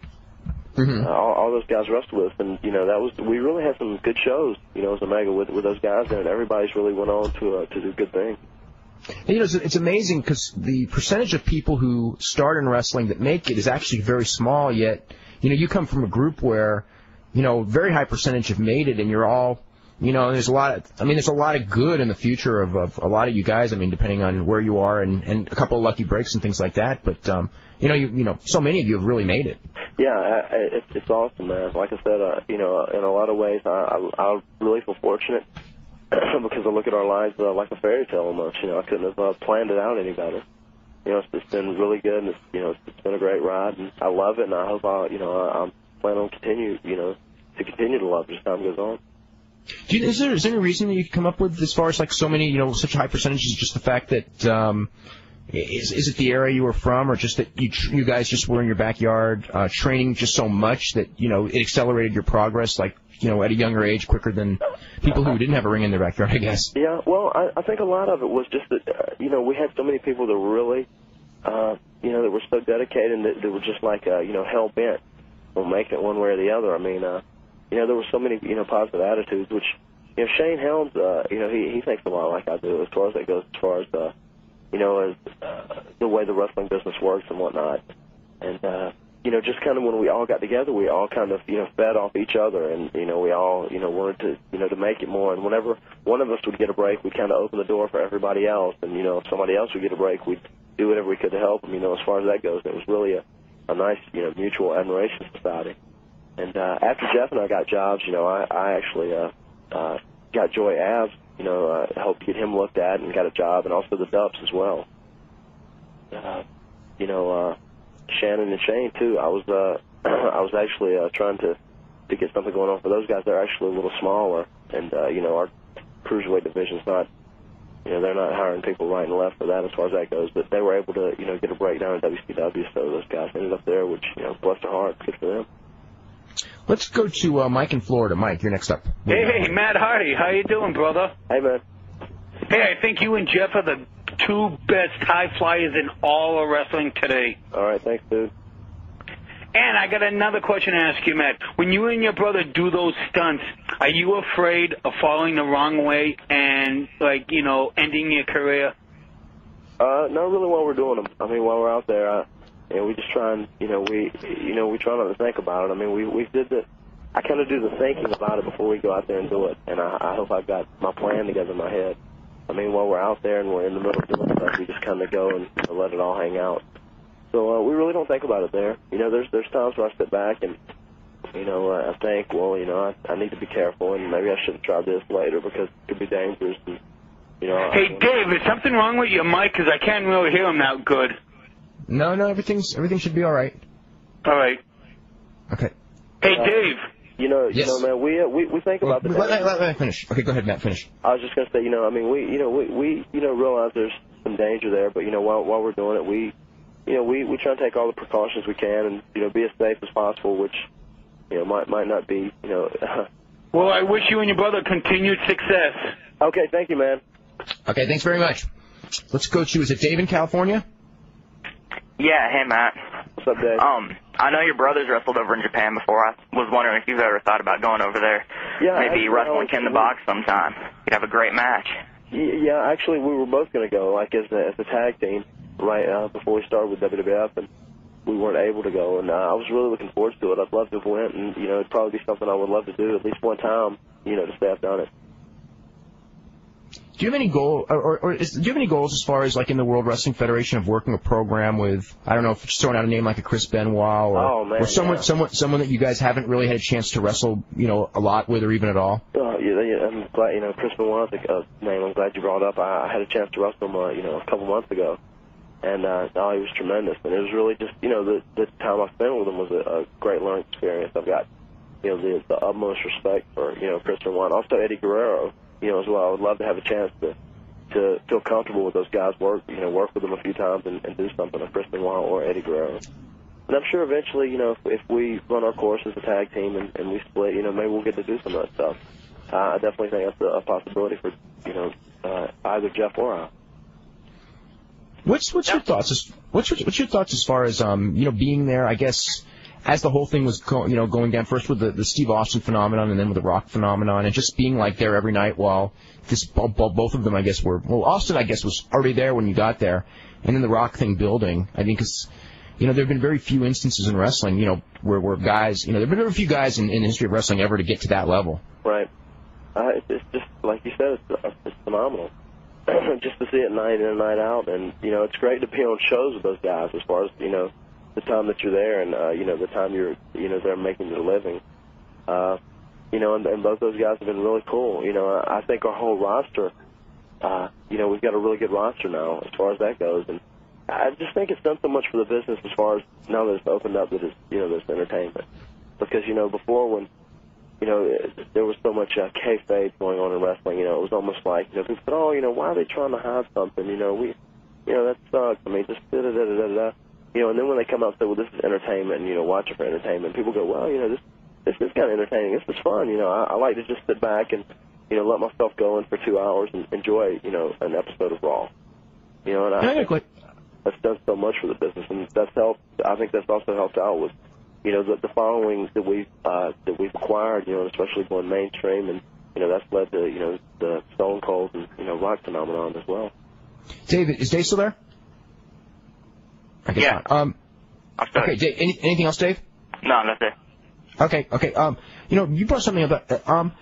Mm-hmm. All those guys wrestled with us, and you know we really had some good shows. You know, as Omega with those guys, and everybody's really went on to do good things. You know, it's amazing because the percentage of people who start in wrestling that make it is actually very small. Yet, you know, you come from a group where, you know, very high percentage have made it, and you're all. You know, there's a lot of good in the future of a lot of you guys. I mean, depending on where you are, and a couple of lucky breaks and things like that. But you know, so many of you have really made it. Yeah, it's awesome, man. Like I said, you know, in a lot of ways, I really feel fortunate because I look at our lives like a fairy tale almost. You know, I couldn't have planned it out any better. You know, it's been really good, and it's been a great ride, and I love it, and I hope I'm planning on continue to love it as time goes on. Is there any reason that you could come up with as far as like so many, you know, such high percentages? Just the fact that is it the area you were from, or just that you guys just were in your backyard training just so much that, you know, it accelerated your progress, like, you know, at a younger age quicker than people who didn't have a ring in their backyard, I guess? Yeah, well, I think a lot of it was just that you know, we had so many people that were really you know, that were so dedicated and that were just like you know, hell bent on making it one way or the other. I mean. You know, there were so many, you know, positive attitudes, which, you know, Shane Helms, you know, he thinks a lot like I do as far as that goes, as far as, you know, as the way the wrestling business works and whatnot. And, you know, just kind of when we all got together, we all kind of, you know, fed off each other, and, you know, we all, you know, wanted to, you know, to make it more. And whenever one of us would get a break, we'd kind of open the door for everybody else. And, you know, if somebody else would get a break, we'd do whatever we could to help them, you know, as far as that goes. And it was really a nice, you know, mutual admiration society. And after Jeff and I got jobs, you know, I actually got Joy Abs, you know, helped get him looked at and got a job, and also the Dubs as well. You know, Shannon and Shane too. I was actually trying to get something going on for those guys. They're actually a little smaller, and you know, our cruiserweight division's not, you know, they're not hiring people right and left for that as far as that goes. But they were able to, you know, get a breakdown in WCW, so those guys ended up there, which, you know, bless their hearts, good for them. Let's go to Mike in Florida. Mike, you're next up. Hey, Matt Hardy. How you doing, brother? Hey, man. Hey, I think you and Jeff are the two best high flyers in all of wrestling today. All right, thanks, dude. And I got another question to ask you, Matt. When you and your brother do those stunts, are you afraid of falling the wrong way and, like, you know, ending your career? Not really while we're doing them. I mean, while we're out there, you know, we just try and, we try not to think about it. I mean, we did I kind of do the thinking about it before we go out there and do it, and I hope I've got my plan together in my head. I mean, while we're out there and we're in the middle of doing stuff, we just kind of go and let it all hang out. So we really don't think about it there. You know, there's times where I sit back and, you know, I think, well, you know, I need to be careful, and maybe I shouldn't try this later because it could be dangerous. And, you know, hey, Dave, is something wrong with your mic? Because I can't really hear him that good. No, everything should be all right. All right. Okay. Hey, Dave. You know, yes. You know, man, we think about the. Let me finish. Okay, go ahead, Matt. Finish. I was just gonna say, you know, I mean, we realize there's some danger there, but you know, while we're doing it, we try and take all the precautions we can, and you know, be as safe as possible, which, you know, might not be, you know. Well, I wish you and your brother continued success. Okay, thank you, man. Okay, thanks very much. Let's go to, is it Dave in California? Yeah, hey, Matt. What's up, Dave? I know your brother's wrestled over in Japan before. I was wondering if you've ever thought about going over there. Yeah. Maybe wrestling Ken the Box sometime. You'd have a great match. Yeah, actually, we were both going to go, like, as a tag team, right before we started with WWF. And, we weren't able to go, and I was really looking forward to it. I'd love to have went, and it'd probably be something I would love to do at least one time, to say I've done it. Do you have any goal, do you have any goals as far as like in the World Wrestling Federation of working a program with, I don't know, if it's throwing out a name like a Chris Benoit or someone that you guys haven't really had a chance to wrestle, a lot with or even at all? I'm glad, Chris Benoit's a name I'm glad you brought up. I had a chance to wrestle him, a couple months ago, and he was tremendous. And it was really just, the time I spent with him was a great learning experience. I've got, the utmost respect for, Chris Benoit, and also Eddie Guerrero. As well. I would love to have a chance to feel comfortable with those guys, work with them a few times and do something with Chris Benoit or Eddie Guerrero. And I'm sure eventually, if we run our course as a tag team and we split, maybe we'll get to do some of that stuff. I definitely think that's a possibility for, either Jeff or I. What's your thoughts? What's your thoughts as far as being there? I guess as the whole thing was going down, first with the Steve Austin phenomenon and then with the Rock phenomenon, and just being like there every night while both of them, I guess, Austin, I guess, was already there when you got there, and then the Rock thing building. I think it's, there have been very few instances in wrestling, where guys, there have been very few guys in the history of wrestling ever to get to that level. Right. It's just, like you said, it's phenomenal. Just to see it night in and night out, and, it's great to be on shows with those guys as far as, the time that you're there and, the time you're, there making your living. And both those guys have been really cool. I think our whole roster, we've got a really good roster now as far as that goes. And I just think it's done so much for the business as far as now that it's opened up that it's, this entertainment. Because, before when, there was so much kayfabe going on in wrestling, it was almost like, people said, why are they trying to hide something? That sucks. I mean, just da-da-da-da-da-da. And then when they come out and say, well, this is entertainment, and, watch it for entertainment, people go, well, this is kind of entertaining. This is fun. I like to just sit back and, let myself go in for 2 hours and enjoy, an episode of Raw. And that's done so much for the business, and that's helped. I think that's also helped out with, the following that we've acquired, especially going mainstream, and, that's led to, the Stone Cold and, Rock phenomenon as well. David, is Dave still there? I guess not. Okay, Dave, anything else, Dave? No, that's it. Okay. You brought something up.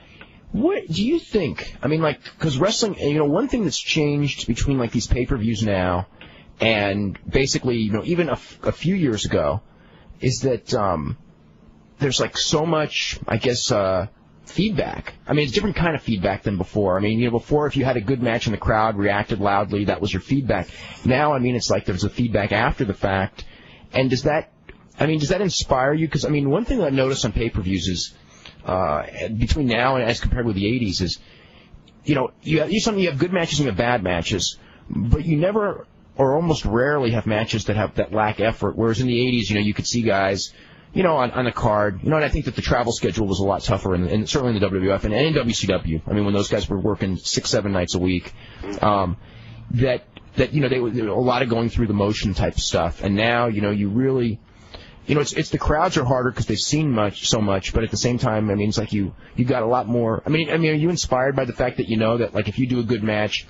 What do you think? I mean, because wrestling, one thing that's changed between, these pay-per-views now and basically, even a few years ago is that there's, so much, I guess, feedback. I mean, it's a different kind of feedback than before. I mean, before if you had a good match and the crowd reacted loudly, that was your feedback. Now, I mean, it's like there's a feedback after the fact. And does that inspire you? Because, I mean, one thing that I've noticed on pay-per-views is, between now and as compared with the 80s is, you have good matches and you have bad matches, but you never or almost rarely have matches that lack effort. Whereas in the 80s, you could see guys, on the card, and I think that the travel schedule was a lot tougher, and certainly in the WWF and in WCW. I mean, when those guys were working 6-7 nights a week, they were a lot of going through the motion type stuff. And now, you really, it's the crowds are harder because they've seen so much, but at the same time, I mean, it's like you got a lot more. I mean, are you inspired by the fact that that if you do a good match,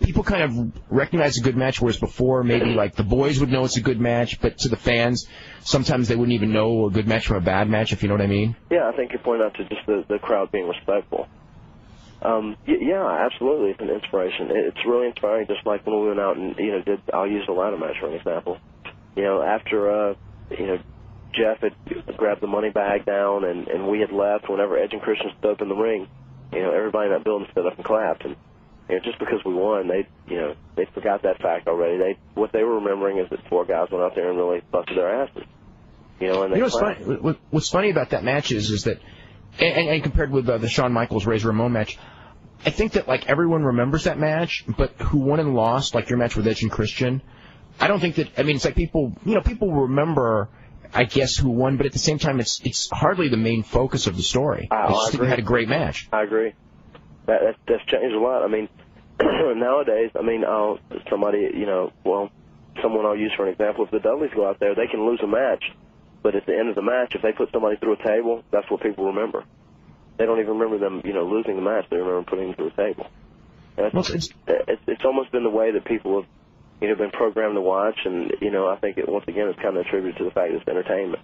people kind of recognize a good match, whereas before maybe the boys would know it's a good match, but to the fans, sometimes they wouldn't even know a good match from a bad match, if you know what I mean? Yeah, I think you point out to just the crowd being respectful. Yeah, absolutely, it's an inspiration. It's really inspiring, just like when we went out and, I'll use the ladder match for an example. After, Jeff had grabbed the money bag down and we had left, whenever Edge and Christian stood up in the ring, everybody in that building stood up and clapped. And just because we won, they forgot that fact already. What they were remembering is that 4 guys went out there and really busted their asses. And they what's funny about that match is that, and compared with the Shawn Michaels Razor Ramon match, I think that everyone remembers that match, but who won and lost, your match with Edge and Christian, I don't think that. I mean, it's like people remember, I guess, who won, but at the same time, it's hardly the main focus of the story. I just think we had a great match. I agree. That's changed a lot. I mean, nowadays, somebody, someone I'll use for an example, if the Dudleys go out there, they can lose a match, but at the end of the match, if they put somebody through a table, that's what people remember. They don't even remember them, losing the match. They remember putting them through a table. It's almost been the way that people have, been programmed to watch, and I think once again it's kind of attributed to the fact it's entertainment,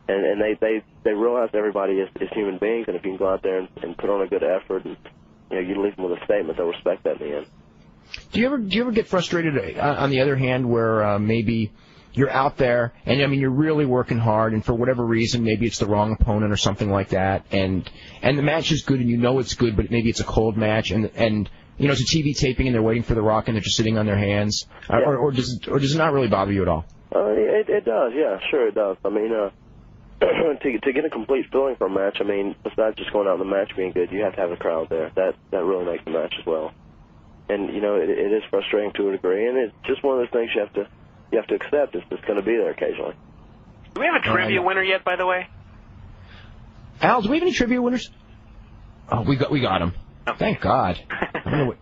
and they realize everybody is human beings, and if you can go out there and put on a good effort, and you leave them with a statement, they'll respect that in the end. Do you ever get frustrated on the other hand where maybe you're out there and you're really working hard, and for whatever reason maybe it's the wrong opponent or something like that, and the match is good and it's good, but maybe it's a cold match, and it's a TV taping and they're waiting for the Rock and they're just sitting on their hands, or does it not really bother you at all? It does, yeah, sure it does. I mean, to get a complete feeling for a match, besides just going out in the match being good, you have to have a crowd there. That really makes the match as well. And it is frustrating to a degree, and it's just one of those things you have to accept. It's just going to be there occasionally. Do we have a trivia winner yet, by the way? Al, do we have any trivia winners? Oh, we got him. Okay. Thank God. I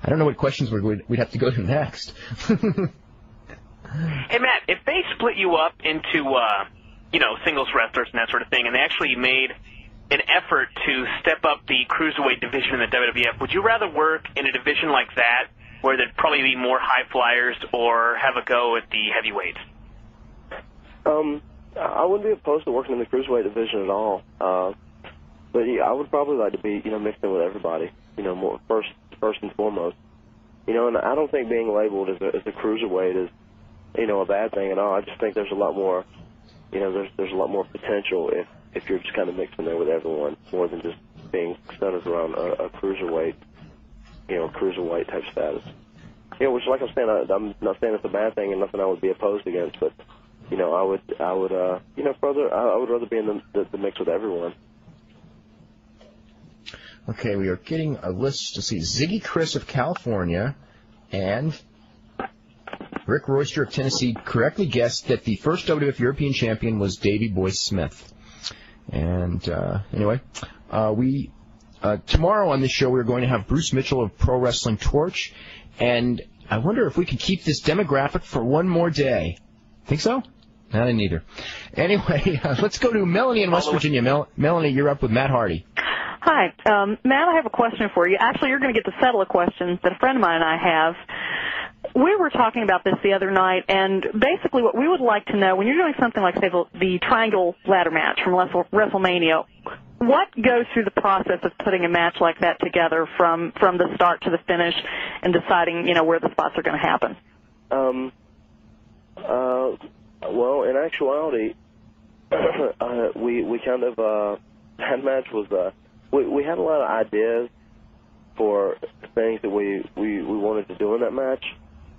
don't know what questions we'd have to go to next. Hey, Matt, if they split you up into singles wrestlers and that sort of thing, and they actually made an effort to step up the cruiserweight division in the WWF, would you rather work in a division like that, where there'd probably be more high flyers, or have a go at the heavyweights? I wouldn't be opposed to working in the cruiserweight division at all. But yeah, I would probably like to be, mixed in with everybody, more first and foremost. And I don't think being labeled as a cruiserweight is, a bad thing at all. I just think there's a lot more, there's a lot more potential if you're just kind of mixed in there with everyone, more than just being centered around a cruiserweight, cruiserweight type status. Which, like I'm saying, I'm not saying it's a bad thing and nothing I would be opposed against, but I would rather be in the mix with everyone. Okay, we are getting a list to see. Ziggy Chris of California and Rick Royster of Tennessee correctly guessed that the first WWF European champion was Davey Boy Smith. And anyway, tomorrow on this show we're going to have Bruce Mitchell of Pro Wrestling Torch, and I wonder if we can keep this demographic for one more day. Think so? I neither. Anyway, let's go to Melanie in West Virginia. Melanie, you're up with Matt Hardy. Hi. Matt, I have a question for you. Actually, you're going to get to settle a question that a friend of mine and I have. We were talking about this the other night, and basically what we would like to know, when you're doing something like, say, the Triangle Ladder match from WrestleMania, what goes through the process of putting a match like that together from the start to the finish and deciding, where the spots are going to happen? Well, in actuality, we kind of, that match was, we had a lot of ideas for things that we wanted to do in that match,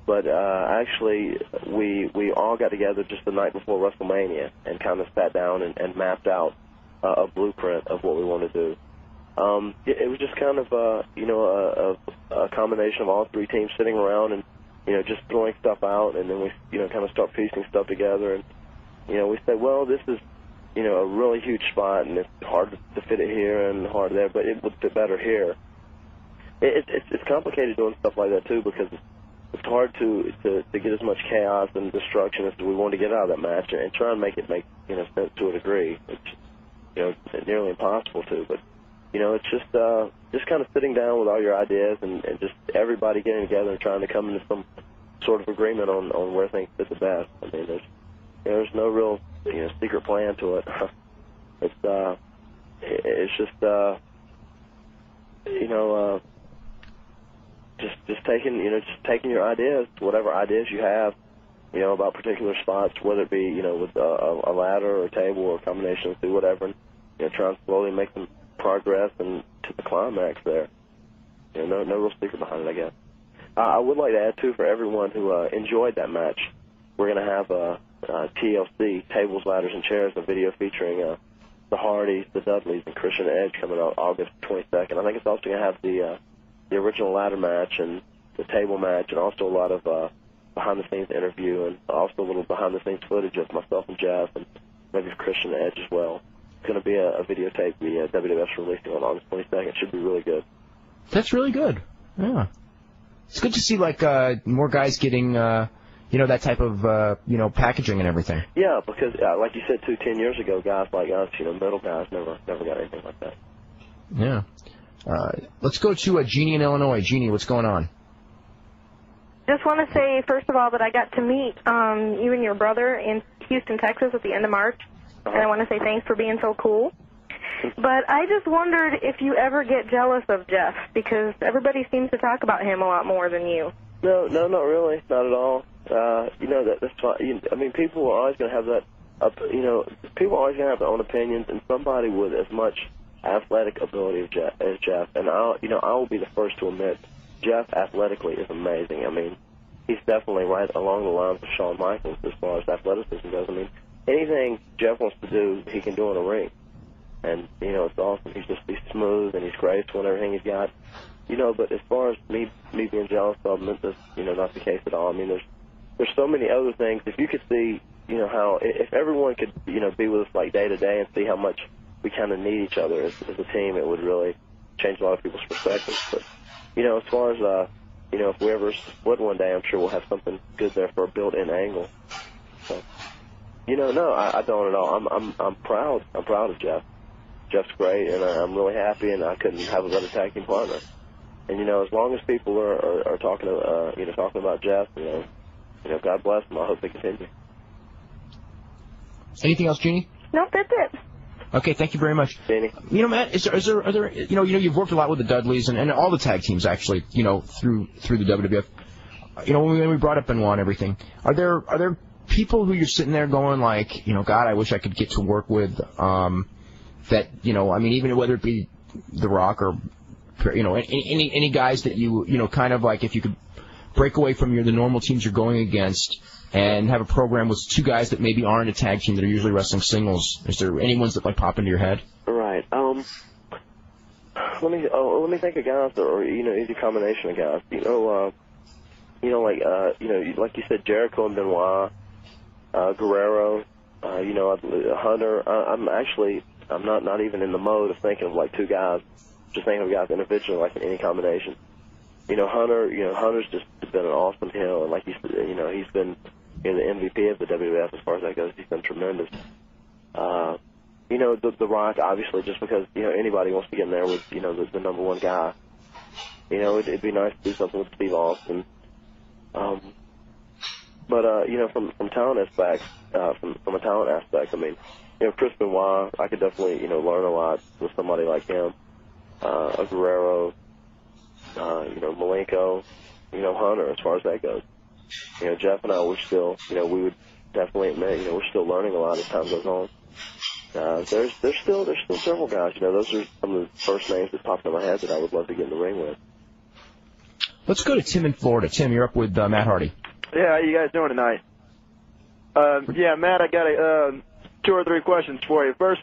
but actually we all got together just the night before WrestleMania and kind of sat down and mapped out a blueprint of what we want to do. It was just kind of a combination of all three teams sitting around and just throwing stuff out, and then we kind of start piecing stuff together, and we said, well, this is a really huge spot, and it's hard to fit it here and hard there, but it would fit better here. It's complicated doing stuff like that too, because it's hard to get as much chaos and destruction as we want to get out of that match, and try and make it make sense to a degree. It's nearly impossible to, but it's just kind of sitting down with all your ideas and just everybody getting together and trying to come into some sort of agreement on where things fit the best. I mean, there's no real secret plan to it. It's just taking your ideas, whatever ideas you have, about particular spots, whether it be with a ladder or a table or a combination of two, whatever, and trying to slowly make them progress and to the climax there. No real secret behind it, I guess. I would like to add too, for everyone who enjoyed that match, we're going to have a TLC, Tables, Ladders, and Chairs, a video featuring the Hardys, the Dudleys, and Christian Edge coming out August 22nd. I think it's also going to have the original ladder match and the table match, and also a lot of behind-the-scenes interview, and also a little behind-the-scenes footage of myself and Jeff, and maybe Christian Edge as well. It's going to be a videotape the WWF's releasing on August 22nd. It should be really good. That's really good. Yeah. It's good to see, more guys getting, that type of, packaging and everything. Yeah, because, like you said, 10 years ago, guys like us, middle guys never got anything like that. Yeah. Let's go to Jeannie in Illinois. Jeannie, what's going on? Just want to say, first of all, that I got to meet you and your brother in Houston, Texas at the end of March. And I want to say thanks for being so cool. But I just wondered if you ever get jealous of Jeff, because everybody seems to talk about him a lot more than you. No, not really. Not at all. You know, that's fine. I mean, people are always going to have that, people are always going to have their own opinions, and somebody with as much athletic ability as Jeff, and I will be the first to admit, Jeff athletically is amazing. I mean, he's definitely right along the lines of Shawn Michaels as far as athleticism goes. I mean, anything Jeff wants to do, he can do in a ring. And, you know, it's awesome. He's smooth and he's graceful and everything he's got. You know, but as far as me being jealous of him, that's, you know, not the case at all. I mean, there's so many other things. If you could see, you know, how, if everyone could, you know, be with us like day to day and see how much we kind of need each other as a team, it would really change a lot of people's perspectives. But, you know, as far as, you know, if we ever split one day, I'm sure we'll have something good there for a built-in angle. So, you know, no, I don't at all. I'm proud. I'm proud of Jeff. Jeff's great, and I'm really happy, and I couldn't have a better tag team partner. And, you know, as long as people are talking, you know, talking about Jeff, you know, God bless them. I hope they continue. Anything else, Jeannie? Nope, that's it. Okay, thank you very much. Jeannie. You know, Matt, are there, you know, you've worked a lot with the Dudleys and all the tag teams, actually, you know, through the WWF. You know, when we brought up Benoit and everything, are there people who you're sitting there going like, you know, God, I wish I could get to work with, that, you know, I mean, even whether it be The Rock or, you know, any guys that you know, kind of like if you could break away from the normal teams you're going against and have a program with two guys that maybe aren't a tag team that are usually wrestling singles. Is there any ones that like pop into your head? Right. Let me think of guys or you know, easy combination of guys. You know, like you know, like you said, Jericho and Benoit, Guerrero. You know, Hunter. I'm not even in the mode of thinking of like two guys. Just thinking of guys individually, like in any combination. You know, Hunter's just been an awesome heel, and like you said, you know, he's been, you know, the MVP of the WWF as far as that goes. He's been tremendous. You know, the Rock, obviously, just because, you know, anybody wants to get in there with, you know, the number one guy. You know, it'd be nice to do something with Steve Austin. But you know, from talent aspect, from a talent aspect, I mean, you know, Chris Benoit, I could definitely, you know, learn a lot with somebody like him. A Guerrero, you know, Malenko, you know, Hunter, as far as that goes. You know, Jeff and I, we're still, you know, we would definitely admit, you know, we're still learning a lot as time goes on. There's still several guys, you know, those are some of the first names that popped in my head that I would love to get in the ring with. Let's go to Tim in Florida. Tim, you're up with Matt Hardy. Yeah, how you guys doing tonight? Yeah, Matt, I got 2 or 3 questions for you. First,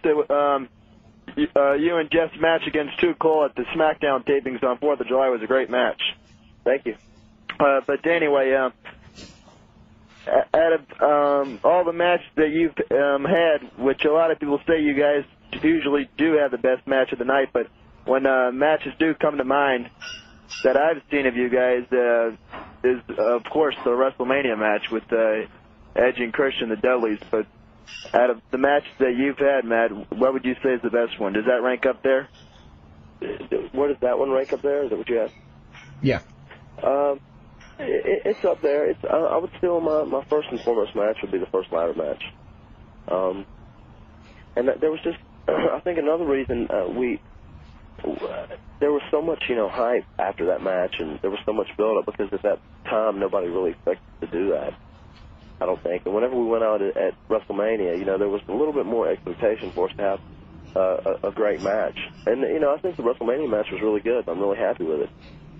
you and Jeff's match against Too Cole at the SmackDown tapings on 4th of July was a great match. Thank you. But anyway, out of all the matches that you've had, which a lot of people say you guys usually do have the best match of the night, but when matches do come to mind that I've seen of you guys is, of course, the WrestleMania match with Edge and Christian, the Dudleys. But out of the matches that you've had, Matt, what would you say is the best one? Does that rank up there? Where does that one rank up there? Is that what you asked? Yeah. It's up there. I would still, my first and foremost match would be the first ladder match. And there was just, I think another reason there was so much, you know, hype after that match, and there was so much build-up because at that time nobody really expected to do that, I don't think. And whenever we went out at WrestleMania, you know, there was a little bit more expectation for us to have a great match. And, you know, I think the WrestleMania match was really good. I'm really happy with it.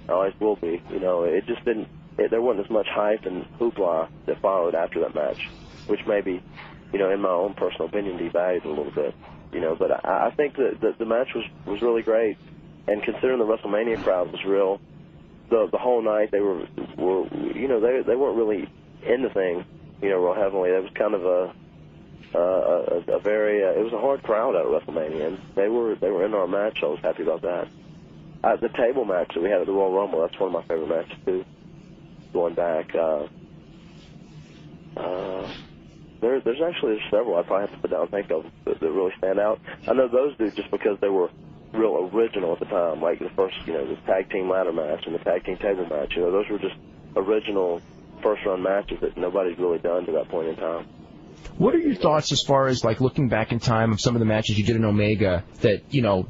I always will be. You know, it just didn't, there wasn't as much hype and hoopla that followed after that match, which maybe, you know, in my own personal opinion, devalued a little bit. You know, but I think that the match was really great. And considering the WrestleMania crowd was real, the whole night they were you know, they weren't really into things, you know, real heavily. It was kind of a very it was a hard crowd at WrestleMania, and they were in our match. I was happy about that. The table match that we had at the Royal Rumble, that's one of my favorite matches too. Going back, there's several I probably have to sit down and think of that really stand out. I know those do just because they were real original at the time, like the first, you know, the tag team ladder match and the tag team table match. You know, those were just original first-run matches that nobody's really done to that point in time. What are your thoughts as far as, like, looking back in time of some of the matches you did in Omega that, you know,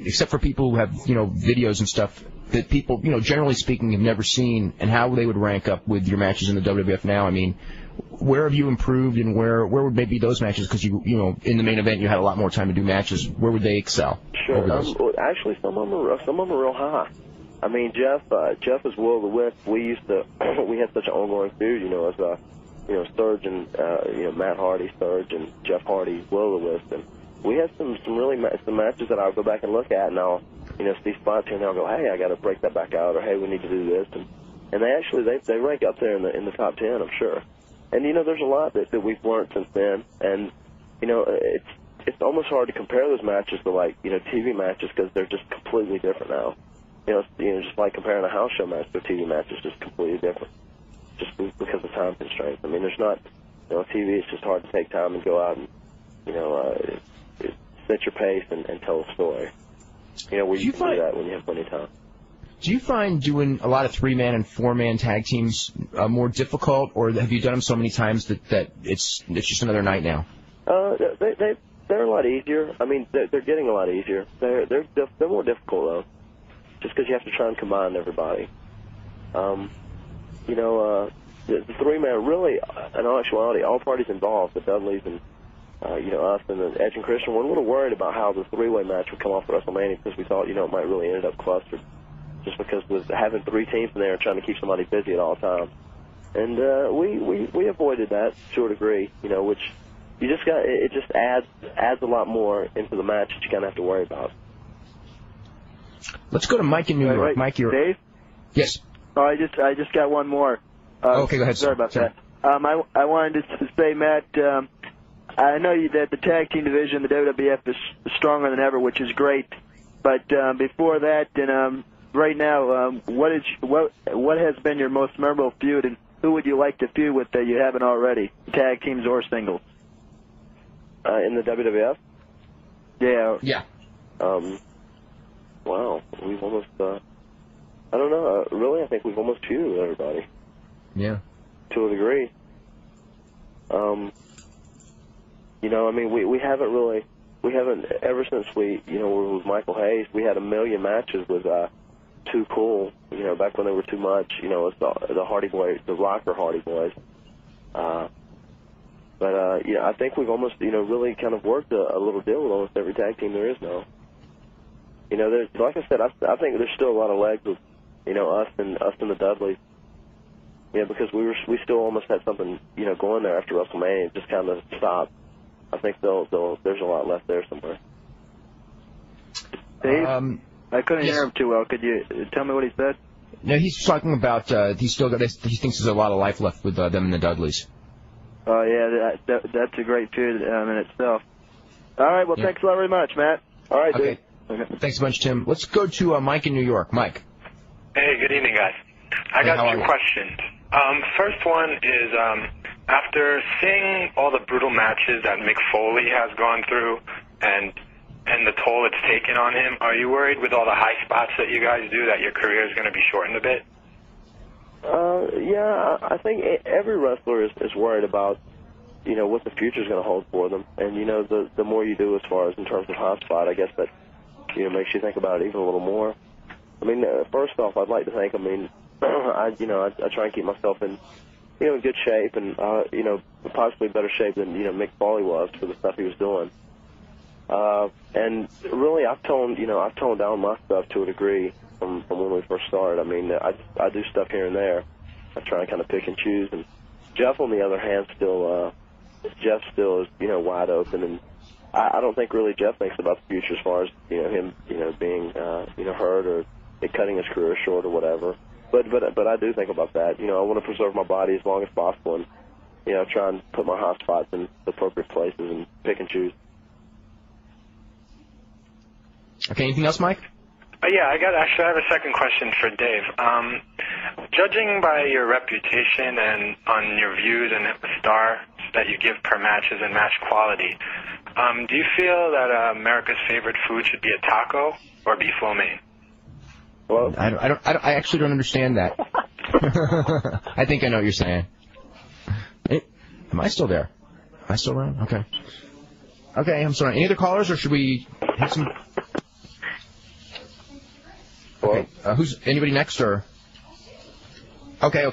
except for people who have, you know, videos and stuff that people, you know, generally speaking have never seen, and how they would rank up with your matches in the WWF now? I mean, where have you improved, and where would maybe those matches, because you know, in the main event you had a lot more time to do matches, where would they excel? Sure. Actually, some of them are real high. I mean, Jeff is Will of the Wisp. We had such an ongoing feud, you know, as Surge and Matt Hardy, Surge, and Jeff Hardy, Will of the Wisp, and we had some matches that I'll go back and look at, and I'll see spots here, and I'll go, hey, I got to break that back out, or hey, we need to do this, and they rank up there in the top 10, I'm sure. And you know, there's a lot that we've learned since then, and you know, it's almost hard to compare those matches to, like, you know, TV matches, because they're just completely different now. You know, just like comparing a house show match to a TV match is just completely different, just because of time constraints. I mean, there's not, you know, TV, it's just hard to take time and go out and, you know, set your pace and tell a story. You know, where you can do that when you have plenty of time. Do you find doing a lot of 3-man and 4-man tag teams more difficult, or have you done them so many times that it's just another night now? They're a lot easier. I mean, they're getting a lot easier. They're more difficult though, just because you have to try and combine everybody. You know, the 3-man really, in all actuality, all parties involved, the Dudleys and you know, us and the Edge and Christian, were a little worried about how the 3-way match would come off at WrestleMania, because we thought, you know, it might really end up clustered, just because with having 3 teams in there and trying to keep somebody busy at all times. And we avoided that to a degree, you know, which you just got, it just adds a lot more into the match that you kind of have to worry about. Let's go to Mike in New York. Right. Mike, you're... Dave? Yes. Oh, I just got one more. Okay, go ahead. Sorry about that. I wanted to say, Matt, I know that the tag team division, the WWF, is stronger than ever, which is great. But before that, and right now, what has been your most memorable feud, and who would you like to feud with that you haven't already, tag teams or singles? In the WWF? Yeah. Yeah. Wow, we've almost, I don't know, really, I think we've almost feuded with everybody. Yeah. To a degree. You know, I mean, we haven't really, ever since we, you know, were with Michael Hayes, we had a million matches with Too Cool, you know, back when they were too much, you know, it's the Hardy Boys, the Rocker Hardy Boys. But, yeah, I think we've almost, you know, really kind of worked a little deal with almost every tag team there is now. You know, there's, like I said, I think there's still a lot of legs with, you know, us and the Dudleys. Yeah, because we still almost had something, you know, going there after WrestleMania. It just kind of stopped. I think there's a lot left there somewhere. Dave, I couldn't hear him too well. Could you tell me what he said? No, he's talking about he thinks there's a lot of life left with them and the Dudleys. Oh yeah, that's a great feud in itself. All right, well, thanks a lot very much, Matt. All right, okay. Dave. Okay. Thanks a bunch, Tim. Let's go to Mike in New York. Mike. Hey, good evening, guys. I got 2 questions. First one is, after seeing all the brutal matches that Mick Foley has gone through and the toll it's taken on him, are you worried with all the high spots that you guys do that your career is going to be shortened a bit? Yeah, I think every wrestler is worried about, you know, what the future is going to hold for them. And, you know, the more you do as far as in terms of hot spot, I guess that, you know, makes you think about it even a little more. I mean, first off, I'd like to think, I mean, I try and keep myself in, you know, in good shape and, you know, possibly better shape than, you know, Mick Foley was for the stuff he was doing. And really, I've toned down my stuff to a degree from when we first started. I mean, I do stuff here and there. I try and kind of pick and choose. And Jeff, on the other hand, Jeff still is, you know, wide open. And I don't think really Jeff thinks about the future as far as, you know, him, you know, being, you know, hurt or cutting his career short or whatever. But I do think about that. You know, I want to preserve my body as long as possible, and, you know, try and put my hot spots in the appropriate places and pick and choose. Okay, anything else, Mike? Yeah, I have a second question for Dave. Judging by your reputation and on your views and the star that you give per matches and match quality, do you feel that America's favorite food should be a taco or beef lo mein? Well, I actually don't understand that. I think I know what you're saying. Hey, am I still there? Am I still around? Okay. Okay, I'm sorry. Any other callers, or should we hit some... Okay, anybody next, or... Okay.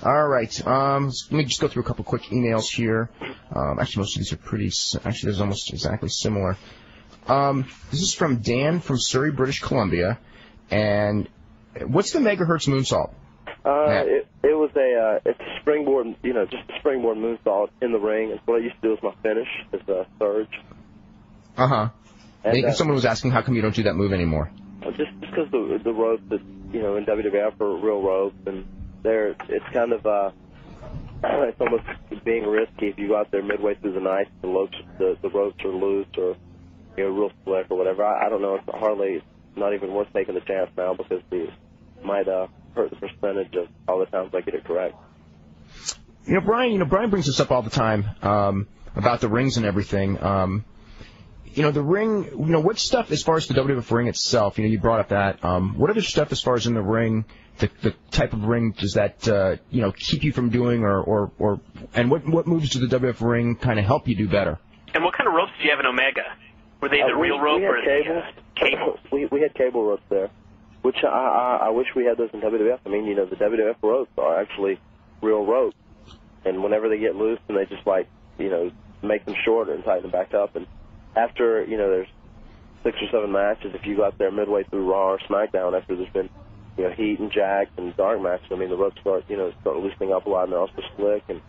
All right. Let me just go through a couple quick emails here. Actually, most of these are pretty... Actually, there's almost exactly similar. This is from Dan from Surrey, British Columbia. And what's the Megahertz Moonsault? It was it's a springboard, just a springboard moonsault in the ring. It's what I used to do as my finish, is a surge. Uh-huh. And someone was asking how come you don't do that move anymore. Just because the ropes that, in WWF are real ropes, and it's kind of, it's almost being risky if you go out there midway through the night, the ropes are loose or, real slick or whatever. I don't know. It's not even worth taking the chance now because it might hurt the percentage of all the times I get it correct. Brian brings this up all the time about the rings and everything. The ring, what stuff as far as the WWF ring itself, you brought up that. What other stuff as far as in the ring, the type of ring does that, keep you from doing and what moves do the WWF ring kind of help you do better? And what kind of ropes do you have in Omega? Were they the real rope or cable? We had cable ropes there, which I wish we had those in WWF. I mean, the WWF ropes are actually real ropes, and whenever they get loose, and they just make them shorter and tighten them back up. And after there's 6 or 7 matches, if you go out there midway through Raw or SmackDown after there's been heat and jacks and dark matches, I mean the ropes start loosening up a lot, and they're also slick. And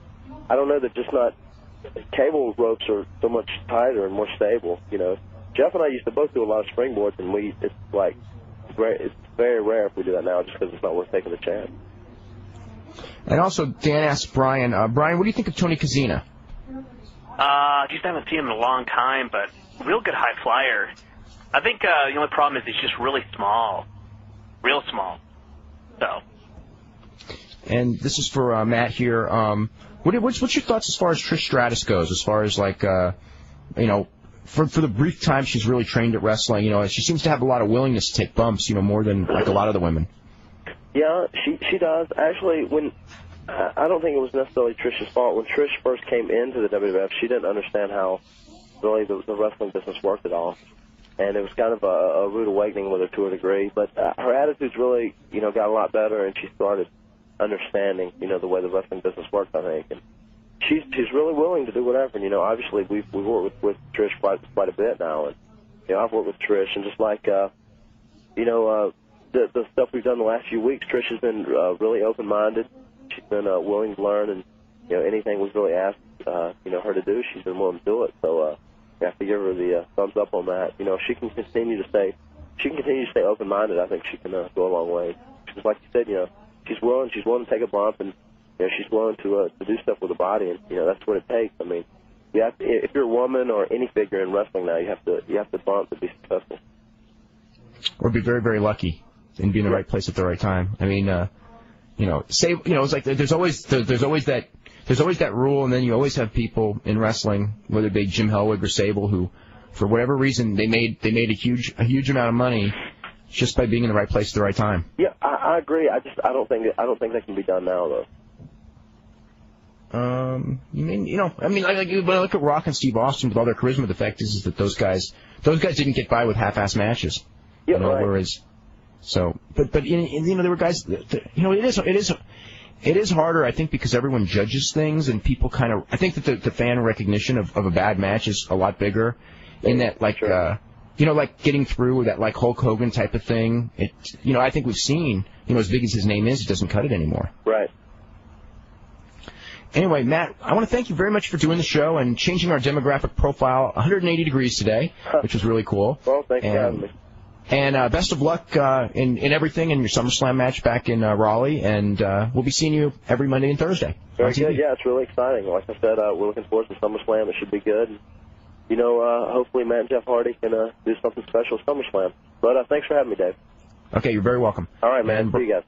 I don't know that cable ropes are so much tighter and more stable. Jeff and I used to both do a lot of springboards, and it's very rare if we do that now, just because it's not worth taking the chance. And also, Dan asked Brian, what do you think of Tony Kozina? Just haven't seen him in a long time, but real good high flyer. I think the only problem is he's just really small, real small. So. And this is for Matt here. What's your thoughts as far as Trish Stratus goes? As far as for the brief time she's really trained at wrestling, she seems to have a lot of willingness to take bumps, more than a lot of the women. Yeah, she does. Actually, I don't think it was necessarily Trish's fault. When Trish first came into the WWF, she didn't understand how really the wrestling business worked at all. And it was kind of a rude awakening with her to a degree. But her attitude's really, got a lot better, and she started understanding, the way the wrestling business works, I think. And she's really willing to do whatever. And, obviously we've worked with Trish quite a bit now. And, I've worked with Trish, and just like, the stuff we've done the last few weeks, Trish has been really open-minded. She's been willing to learn, and anything we've really asked her to do, she's been willing to do it. So I have to give her the thumbs up on that. If she can continue to stay open-minded, I think she can go a long way. Just like you said, she's willing to take a bump, and she's willing to do stuff with her body, and that's what it takes. I mean, if you're a woman or any figure in wrestling now, you have to bump to be successful. Or be very, very lucky and be in the right place at the right time. I mean, it's like there's always that rule, and then you always have people in wrestling, whether it be Jim Hellwig or Sable, who, for whatever reason, they made a huge amount of money just by being in the right place at the right time. Yeah, I agree. I don't think that can be done now, though. When I look at Rock and Steve Austin with all their charisma, the fact is that those guys didn't get by with half-ass matches. Yeah, right. Whereas, but there were guys. It is harder, I think, because everyone judges things, and people kind of. I think that the fan recognition of a bad match is a lot bigger. In that, like getting through with that, like Hulk Hogan type of thing. I think we've seen, as big as his name is, it doesn't cut it anymore. Right. Anyway, Matt, I want to thank you very much for doing the show and changing our demographic profile 180 degrees today, which was really cool. Well, thanks for having me. And best of luck in everything in your SummerSlam match back in Raleigh, and we'll be seeing you every Monday and Thursday. Very good. Yeah, it's really exciting. Like I said, we're looking forward to SummerSlam. It should be good. Hopefully Matt and Jeff Hardy can do something special at SummerSlam. But thanks for having me, Dave. Okay, you're very welcome. All right, man. See you guys.